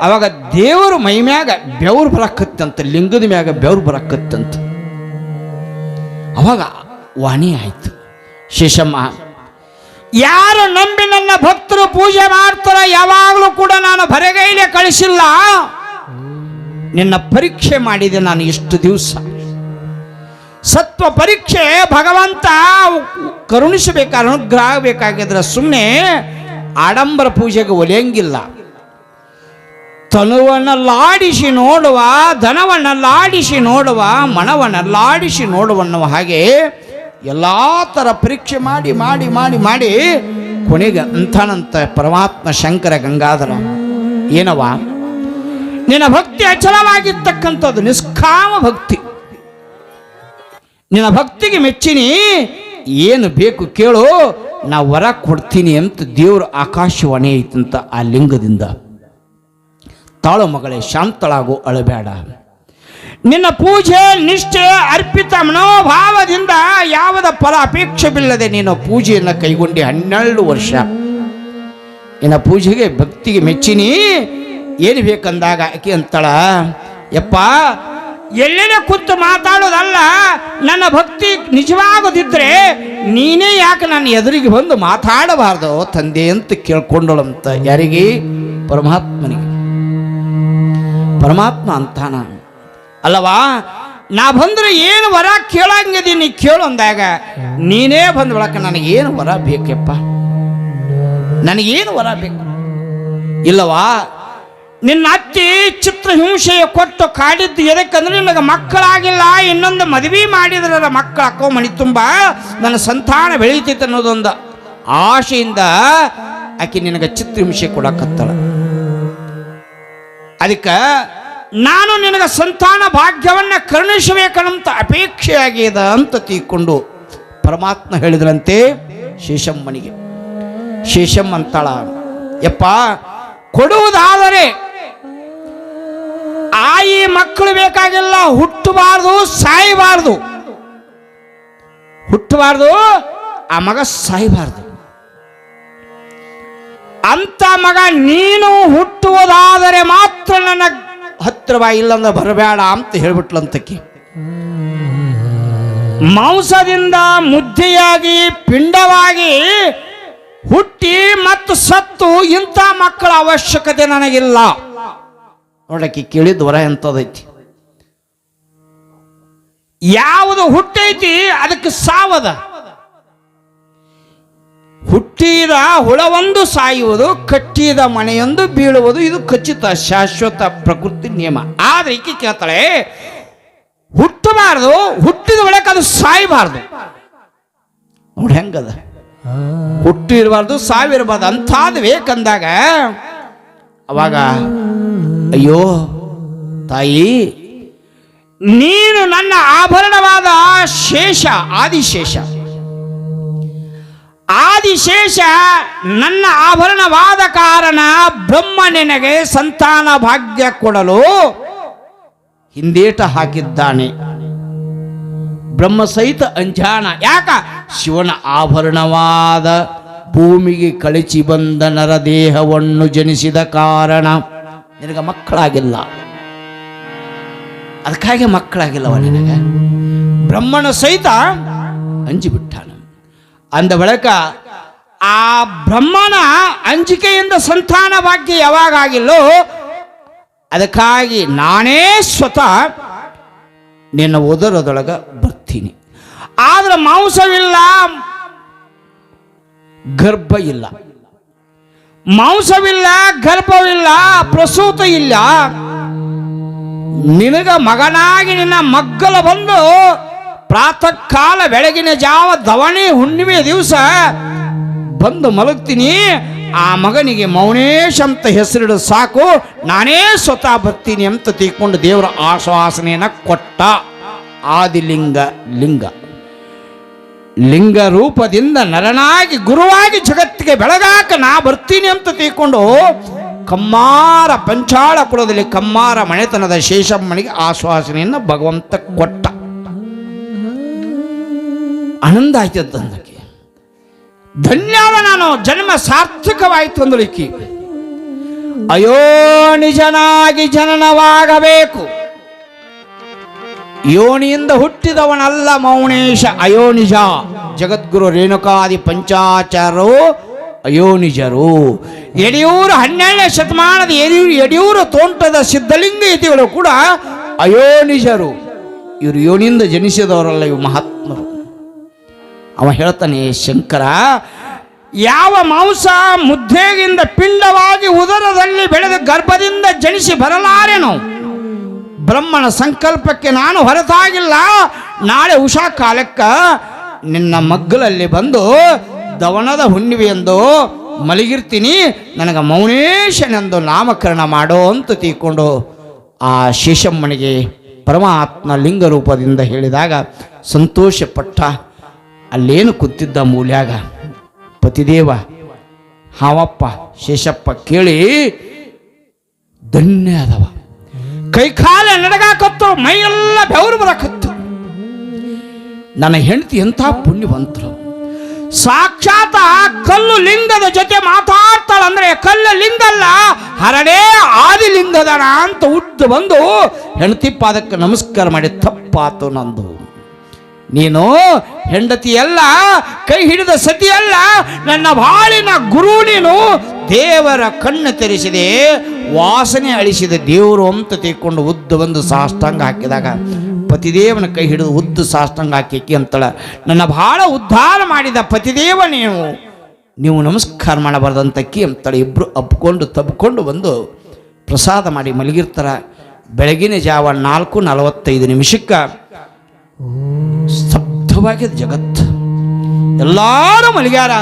ಅವಾಗ ದೇವರು ಮೈ ಮ್ಯಾಗ ಬೆವರು ಬರಕತ್ತಂತ ಲಿಂಗದ ಮ್ಯಾಗ ಬೆವರು ಬರಕತ್ತಂತ ಅವಾಗ ವಾಣಿ ಆಯ್ತು ಶೇಷಮ್ಮ ಯಾರು ನಂಬಿ ನನ್ನ ಭಕ್ತರು ಪೂಜೆ ಮಾಡ್ತಾರ ಯಾವಾಗಲೂ ಕೂಡ ನಾನು ಬರೆಗೈಲೆ ಕಳಿಸಿಲ್ಲ ನಿನ್ನ ಪರೀಕ್ಷೆ ಮಾಡಿದೆ ನಾನು ಇಷ್ಟು ದಿವಸ ಸತ್ವ ಪರೀಕ್ಷೆ ಭಗವಂತ ಕರುಣಿಸಬೇಕಾದ್ರೆ ಅನುಗ್ರಹ ಬೇಕಾಗಿದ್ರೆ ಸುಮ್ಮನೆ ಆಡಂಬರ ಪೂಜೆಗೆ ಒಲೆಯಂಗಿಲ್ಲ ತನುವನ್ನಲ್ಲಾಡಿಸಿ ನೋಡುವ ಧನವನ್ನಲ್ಲಾಡಿಸಿ ನೋಡುವ ಮನವನ್ನಲ್ಲಾಡಿಸಿ ನೋಡುವನ್ನುವ ಹಾಗೆ ಎಲ್ಲ ಥರ ಪರೀಕ್ಷೆ ಮಾಡಿ ಮಾಡಿ ಮಾಡಿ ಮಾಡಿ ಕೊನೆಗೆ ಅಂತಾನಂತ ಪರಮಾತ್ಮ ಶಂಕರ ಗಂಗಾಧರ, ಏನವ ನಿನ್ನ ಭಕ್ತಿ ಅಚಲವಾಗಿರ್ತಕ್ಕಂಥದ್ದು, ನಿಷ್ಕಾಮ ಭಕ್ತಿ. ನಿನ್ನ ಭಕ್ತಿಗೆ ಮೆಚ್ಚಿನಿ, ಏನು ಬೇಕು ಕೇಳು, ನಾ ವರ ಕೊಡ್ತೀನಿ ಅಂತ ದೇವ್ರ ಆಕಾಶವಾಣಿ ಐತಂತ ಆ ಲಿಂಗದಿಂದ. ತಾಳು ಮಗಳೇ, ಶಾಂತಳಾಗು, ಅಳಬೇಡ. ನಿನ್ನ ಪೂಜೆ ನಿಷ್ಠೆ ಅರ್ಪಿತ ಮನೋಭಾವದಿಂದ ಯಾವುದ ಫಲ ಅಪೇಕ್ಷೆ ಬಿಲ್ಲದೆ ನೀನು ಪೂಜೆಯನ್ನು ಕೈಗೊಂಡು 12 ವರ್ಷ. ನಿನ್ನ ಪೂಜೆಗೆ ಭಕ್ತಿಗೆ ಮೆಚ್ಚಿನಿ, ಏನು ಬೇಕಂದಾಗ ಆಕೆ ಅಂತಳ, ಯಪ್ಪ ಎಲ್ಲೆಲ್ಲ ಕೂತು ಮಾತಾಡೋದಲ್ಲ, ನನ್ನ ಭಕ್ತಿ ನಿಜವಾಗೋದಿದ್ರೆ ನೀನೇ ಯಾಕೆ ನನ್ನ ಎದುರಿಗೆ ಬಂದು ಮಾತಾಡಬಾರ್ದು ತಂದೆ ಅಂತ ಕೇಳ್ಕೊಂಡಳಂತ. ಯಾರಿಗೆ? ಪರಮಾತ್ಮನಿಗೆ. ಪರಮಾತ್ಮ ಅಂತಾನ, ಅಲ್ಲವಾ ನಾ ಬಂದ್ರೆ ಏನು ವರ ಕೇಳಂಗಿದ್ದೀನಿ ಕೇಳು ಅಂದಾಗ ನೀನೇ ಬಂದ ಬಳಕ ನನಗೇನು ವರ ಬೇಕಪ್ಪ, ನನಗೇನು ವರ ಬೇಕು? ಇಲ್ಲವಾ ನಿನ್ನ ಅತ್ತಿ ಚಿತ್ರಹಿಂಸೆಯ ಕೊಟ್ಟು ಕಾಡಿದ್ದು ಎದಕ್ಕಂದ್ರೆ ನಿನಗೆ ಮಕ್ಕಳಾಗಿಲ್ಲ, ಇನ್ನೊಂದು ಮದುವೆ ಮಾಡಿದ್ರೆ ಮಕ್ಕಳು ಅಕ್ಕೋ ಮಣಿ ತುಂಬ ನನ್ನ ಸಂತಾನ ಬೆಳೀತೈತೆ ಅನ್ನೋದೊಂದು ಆಶೆಯಿಂದ ಆಕೆ ನಿನಗೆ ಚಿತ್ರಹಿಂಸೆ ಕೊಡಕತ್ತಳ. ಅದಕ್ಕೆ ನಾನು ನಿನಗೆ ಸಂತಾನ ಭಾಗ್ಯವನ್ನು ಕರುಣಿಸಬೇಕನ್ನಂತ ಅಪೇಕ್ಷೆಯಾಗಿದೆ ಅಂತ ತಿಳ್ಕೊಂಡು ಪರಮಾತ್ಮ ಹೇಳಿದ್ರಂತೆ ಶೇಷಮ್ಮನಿಗೆ. ಶೇಷಮ್ಮ ಅಂತಾಳ, ಯಪ್ಪ ಕೊಡುವುದಾದರೆ ಆಯಿ ಮಕ್ಕಳು ಬೇಕಾಗಿಲ್ಲ, ಹುಟ್ಟಬಾರ್ದು, ಸಾಯಬಾರ್ದು. ಹುಟ್ಟಬಾರ್ದು, ಆ ಮಗ ಸಾಯಬಾರ್ದು ಅಂತ ಮಗ ನೀನು ಹುಟ್ಟುವುದಾದರೆ ಮಾತ್ರ ನನ್ನ ಹತ್ರ ಬಾ, ಇಲ್ಲಂದ್ರೆ ಬರಬೇಡ ಅಂತ ಹೇಳ್ಬಿಟ್ಲಂತಕ್ಕೆ. ಮಾಂಸದಿಂದ ಮುದ್ದೆಯಾಗಿ ಪಿಂಡವಾಗಿ ಹುಟ್ಟಿ ಮತ್ತು ಸತ್ತು ಇಂಥ ಮಕ್ಕಳ ಅವಶ್ಯಕತೆ ನನಗಿಲ್ಲ. ನೋಡಕ್ಕೆ ಕೇಳಿದ ವರ ಎಂಥದೈತಿ. ಯಾವುದು ಹುಟ್ಟೈತಿ ಅದಕ್ಕೆ ಸಾವದ. ಹುಟ್ಟಿದ ಹುಳವೊಂದು ಸಾಯುವುದು, ಕಟ್ಟಿದ ಮನೆಯೊಂದು ಬೀಳುವುದು, ಇದು ಖಚಿತ ಶಾಶ್ವತ ಪ್ರಕೃತಿ ನಿಯಮ. ಆದ್ರೆ ಈಕೆ ಕೇಳ್ತಾಳೆ, ಹುಟ್ಟಬಾರ್ದು, ಹುಟ್ಟಿದ ಒಳಗೆ ಅದು ಸಾಯಬಾರ್ದು. ನೋಡಿ ಹೆಂಗದ, ಹುಟ್ಟಿರಬಾರ್ದು, ಸಾವಿರಬಾರ್ದು ಅಂಥದ್ದು ಬೇಕಂದಾಗ ಅವಾಗ ಅಯ್ಯೋ ತಾಯಿ, ನೀನು ನನ್ನ ಆಭರಣವಾದ ಶೇಷ, ಆದಿಶೇಷ. ಆದಿಶೇಷ ನನ್ನ ಆಭರಣವಾದ ಕಾರಣ ಬ್ರಹ್ಮ ನಿನಗೆ ಸಂತಾನ ಭಾಗ್ಯ ಕೊಡಲು ಹಿಂದೇಟ ಹಾಕಿದ್ದಾನೆ. ಬ್ರಹ್ಮ ಸಹಿತ ಅಂಜಾನ. ಯಾಕ? ಶಿವನ ಆಭರಣವಾದ ಭೂಮಿಗೆ ಕಳಚಿ ಬಂದ ನರದೇಹವನ್ನು ಜನಿಸಿದ ಕಾರಣ ನಿನಗೆ ಮಕ್ಕಳಾಗಿಲ್ಲ. ಅದಕ್ಕಾಗಿ ಮಕ್ಕಳಾಗಿಲ್ಲವ ನಿನಗೆ. ಬ್ರಹ್ಮನ ಸಹಿತ ಅಂಜಿಬಿಟ್ಟಾನ. ಅಂದ ಬಳಿಕ ಆ ಬ್ರಹ್ಮನ ಅಂಜಿಕೆಯಿಂದ ಸಂತಾನ ಭಾಗ್ಯ ಯಾವಾಗ ಆಗಿಲ್ಲೋ ಅದಕ್ಕಾಗಿ ನಾನೇ ಸ್ವತಃ ನಿನ್ನ ಉದರದೊಳಗ ಬರ್ತೀನಿ. ಆದ್ರೆ ಮಾಂಸವಿಲ್ಲ, ಗರ್ಭ ಇಲ್ಲ. ಮಾಂಸವಿಲ್ಲ, ಗರ್ಭವಿಲ್ಲ, ಪ್ರಸೂತ ಇಲ್ಲ. ನಿನಗ ಮಗನಾಗಿ ನಿನ್ನ ಮಗ್ಗಲ ಬಂದು ಪ್ರಾತಃ ಕಾಲ ಬೆಳಗಿನ ಜಾವ ದವಣಿ ಹುಣ್ಣಿಮೆ ದಿವಸ ಬಂದು ಮಲಗ್ತೀನಿ. ಆ ಮಗನಿಗೆ ಮೌನೇಶ್ ಅಂತ ಹೆಸರಿಡು ಸಾಕು, ನಾನೇ ಸ್ವತಃ ಬರ್ತೀನಿ ಅಂತ ತಿಳ್ಕೊಂಡು ದೇವರ ಆಶ್ವಾಸನೆಯನ್ನ ಕೊಟ್ಟ. ಆದಿಲಿಂಗ ಲಿಂಗ, ಲಿಂಗ ರೂಪದಿಂದ ನರನಾಗಿ ಗುರುವಾಗಿ ಜಗತ್ತಿಗೆ ಬೆಳಗಾಕ ನಾ ಬರ್ತೀನಿ ಅಂತ ತಿಳ್ಕೊಂಡು ಕಮ್ಮಾರ ಪಂಚಾಳ ಕುಲದಲ್ಲಿ ಕಮ್ಮಾರ ಮನೆತನದ ಶೇಷಮ್ಮನಿಗೆ ಆಶ್ವಾಸನೆಯನ್ನು ಭಗವಂತ ಕೊಟ್ಟ. ಆನಂದ ಆಯ್ತದ್ದಕ್ಕೆ. ಧನ್ಯವಾದ, ನಾನು ಜನ್ಮ ಸಾರ್ಥಕವಾಯಿತು ಅಂದಳಿಕೆ. ಅಯೋ ನಿಜನಾಗಿ ಜನನವಾಗಬೇಕು. ಯೋನಿಯಿಂದ ಹುಟ್ಟಿದವನಲ್ಲ ಮೌನೇಶ, ಅಯೋನಿಜ. ಜಗದ್ಗುರು ರೇಣುಕಾದಿ ಪಂಚಾಚಾರ್ಯರು ಅಯೋನಿಜರು. ಯಡಿಯೂರು 12ನೇ ಶತಮಾನದ ಯಡಿಯೂರು ತೋಂಟದ ಸಿದ್ಧಲಿಂಗ ಯತಿಗಳು ಕೂಡ ಅಯೋನಿಜರು. ಇವರು ಯೋನಿಯಿಂದ ಜನಿಸಿದವರಲ್ಲ, ಇವು ಮಹಾತ್ಮರು. ಅವ ಹೇಳ್ತಾನೆ, ಶಂಕರ, ಯಾವ ಮಾಂಸ ಮುದ್ದೆಗಿಂದ ಪಿಂಡವಾಗಿ ಉದರದಲ್ಲಿ ಬೆಳೆದ ಗರ್ಭದಿಂದ ಜನಿಸಿ ಬರಲಾರೆನು. ಬ್ರಹ್ಮನ ಸಂಕಲ್ಪಕ್ಕೆ ನಾನು ಹೊರತಾಗಿಲ್ಲ. ನಾಳೆ ಉಷಾ ಕಾಲಕ್ಕ ನಿನ್ನ ಮಗ್ಗಲಲ್ಲಿ ಬಂದು ದವನದ ಹುಣ್ಣಿಮೆಯೆಂದು ಮಲಗಿರ್ತೀನಿ, ನನಗೆ ಮೌನೇಶನೆಂದು ನಾಮಕರಣ ಮಾಡೋ ಅಂತ ತೀಕೊಂಡು ಆ ಶೇಷಮ್ಮನಿಗೆ ಪರಮಾತ್ಮ ಲಿಂಗ ರೂಪದಿಂದ ಹೇಳಿದಾಗ ಸಂತೋಷಪಟ್ಟ. ಅಲ್ಲೇನು ಕೂತಿದ್ದ ಮೂಲ್ಯಾಗ ಪತಿದೇವ ಹಾವಪ್ಪ ಶೇಷಪ್ಪ ಕೇಳಿ ಧನ್ಯ ಅದವ. ಕೈಕಾಲ ನಡಗಾಕತ್ತು, ಮೈಯೆಲ್ಲ ಬೆವರು ಬರಕತ್ತು. ನನ್ನ ಹೆಂಡತಿ ಎಂಥ ಪುಣ್ಯವಂತರು. ಸಾಕ್ಷಾತ್ ಕಲ್ಲು ಲಿಂಗದ ಜೊತೆ ಮಾತಾಡ್ತಾಳಂದ್ರೆ ಕಲ್ಲು ಲಿಂಗಲ್ಲ, ಹರಡೇ ಆದಿಲಿಂಗದಣ ಅಂತ ಉದ್ದು ಬಂದು ಹೆಂಡತಿ ಪಾದಕ್ಕೆ ನಮಸ್ಕಾರ ಮಾಡಿ ತಪ್ಪಾತು ನಂದು. ನೀನು ಹೆಂಡತಿಯಲ್ಲ, ಕೈ ಹಿಡಿದ ಸತಿಯಲ್ಲ, ನನ್ನ ಬಾಳಿನ ಗುರು ನೀನು. ದೇವರ ಕಣ್ಣು ತೆರೆಸಿದೆ, ವಾಸನೆ ಅಳಿಸಿದ ದೇವರು ಅಂತ ತಿಳ್ಕೊಂಡು ಉದ್ದು ಬಂದು ಸಾಷ್ಟಾಂಗ ಹಾಕಿದಾಗ ಪತಿದೇವನ ಕೈ ಹಿಡಿದು ಉದ್ದು ಸಾಷ್ಟಾಂಗ ಹಾಕಿ ಅಂತಳ, ನನ್ನ ಬಹಳ ಉದ್ಧಾರ ಮಾಡಿದ ಪತಿದೇವ ನೀವು ನಮಸ್ಕಾರ ಮಾಡಬಾರ್ದಂತಕ್ಕಿ ಅಂತಳೆ. ಇಬ್ಬರು ಅಪ್ಕೊಂಡು ತಬ್ಕೊಂಡು ಬಂದು ಪ್ರಸಾದ ಮಾಡಿ ಮಲಗಿರ್ತಾರ. ಬೆಳಗಿನ ಜಾವ 4:45 ಸ್ತಬ್ಧವಾಗಿದೆ ಜಗತ್ತು. ಎಲ್ಲರೂ ಮಲಗ್ಯಾರ.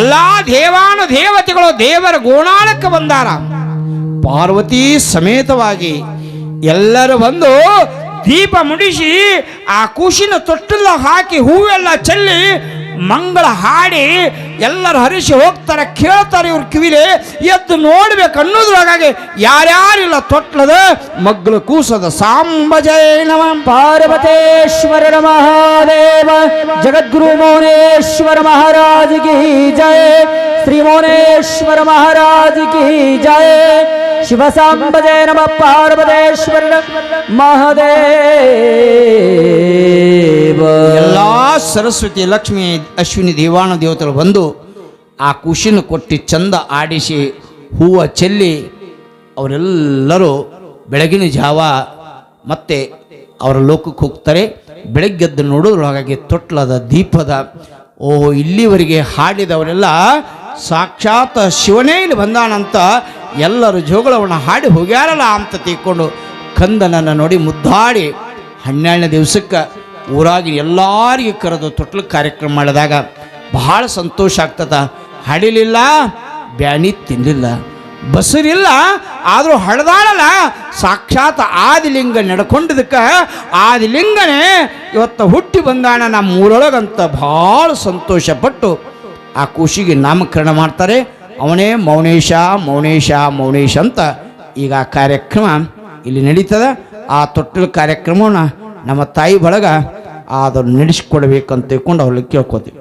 ಎಲ್ಲ ದೇವಾನು ದೇವತೆಗಳು ದೇವರ ಗೋಣಾಳಕ್ಕೆ ಬಂದಾರ. ಪಾರ್ವತಿ ಸಮೇತವಾಗಿ ಎಲ್ಲರೂ ಬಂದು ದೀಪ ಮುಡಿಸಿ ಆ ಕೂಸಿನ ತೊಟ್ಟೆಲ್ಲ ಹಾಕಿ ಹೂವೆಲ್ಲ ಚೆಲ್ಲಿ ಮಂಗಳ ಹಾಡಿ ಎಲ್ಲರೂ ಹರಿಸಿ ಹೋಗ್ತಾರೆ. ಕೇಳ್ತಾರೆ ಇವ್ರ ಕಿವಿಲೆ, ಎದ್ದು ನೋಡ್ಬೇಕು ಅನ್ನೋದ್ರೊಳಗಾಗಿ ಯಾರ್ಯಾರಿಲ್ಲ ತೊಟ್ಲದ ಮಗ್ಳು ಕೂಸದ ಸಾಂಬ ಜಯ ನಮ ಪಾರ್ವತೇಶ್ವರ ಮಹಾದೇವ ಜಗದ್ಗುರು ಮೌನೇಶ್ವರ ಮಹಾರಾಜ್ ಕಿ ಜಯ, ಶ್ರೀ ಮೌನೇಶ್ವರ ಮಹಾರಾಜ್ ಕಿ ಜಯ. ಶಿವ ಸಾಂಬ ಜಯ ನಮ ಪಾರ್ವತೇಶ್ವರ ಮಹಾದೇವ. ಎಲ್ಲ ಸರಸ್ವತಿ ಲಕ್ಷ್ಮಿ ಅಶ್ವಿನಿ ದೇವಾನ ದೇವತೆಗಳು ಬಂದು ಆ ಕುಶಿನ ಕೊಟ್ಟು ಚಂದ ಆಡಿಸಿ ಹೂವು ಚೆಲ್ಲಿ ಅವರೆಲ್ಲರೂ ಬೆಳಗಿನ ಜಾವ ಮತ್ತೆ ಅವರ ಲೋಕಕ್ಕೆ ಹೋಗ್ತಾರೆ. ಬೆಳಗ್ಗೆದ್ದು ನೋಡೋದ್ರೊಳಗಾಗಿ ತೊಟ್ಲದ ದೀಪದ ಇಲ್ಲಿವರೆಗೆ ಹಾಡಿದವರೆಲ್ಲ ಸಾಕ್ಷಾತ್ ಶಿವನೇ ಇಲ್ಲಿ ಬಂದಾನಂತ ಎಲ್ಲರೂ ಜೋಗಳವನ್ನು ಹಾಡಿ ಹೋಗ್ಯಾರಲ್ಲ ಅಂತ ತಿಳ್ಕೊಂಡು ಕಂದನನ್ನು ನೋಡಿ ಮುದ್ದಾಡಿ 12ನೇ ದಿವಸಕ್ಕೆ ಊರಾಗಿ ಎಲ್ಲರಿಗೆ ಕರೆದು ತೊಟ್ಲು ಕಾರ್ಯಕ್ರಮ ಮಾಡಿದಾಗ ಬಹಳ ಸಂತೋಷ ಆಗ್ತದ. ಹಾಡಿಲಿಲ್ಲ, ಬ್ಯಾನಿ ತಿನ್ನಲಿಲ್ಲ, ಬಸರಿಲ್ಲ, ಆದರೂ ಹಳದಾಳಲ್ಲ ಸಾಕ್ಷಾತ್ ಆದಿಲಿಂಗ ನಡ್ಕೊಂಡಿದ್ದಕ್ಕೆ ಆದಿಲಿಂಗನೇ ಇವತ್ತು ಹುಟ್ಟಿ ಬಂದಾಣ ನಮ್ಮ ಊರೊಳಗಂತ ಭಾಳ ಸಂತೋಷಪಟ್ಟು ಆ ಖುಷಿಗೆ ನಾಮಕರಣ ಮಾಡ್ತಾರೆ. ಅವನೇ ಮೌನೇಶ ಮೌನೇಶ ಮೌನೇಶ ಅಂತ ಈಗ ಆ ಕಾರ್ಯಕ್ರಮ ಇಲ್ಲಿ ನಡೀತದ. ಆ ತೊಟ್ಟಿಲು ಕಾರ್ಯಕ್ರಮವನ್ನು ನಮ್ಮ ತಾಯಿ ಬಳಗ ಅದನ್ನು ನಡೆಸಿಕೊಡ್ಬೇಕಂತ ತಿಳ್ಕೊಂಡು ಅವ್ರಿಗೆ ಕೇಳ್ಕೊತೀವಿ.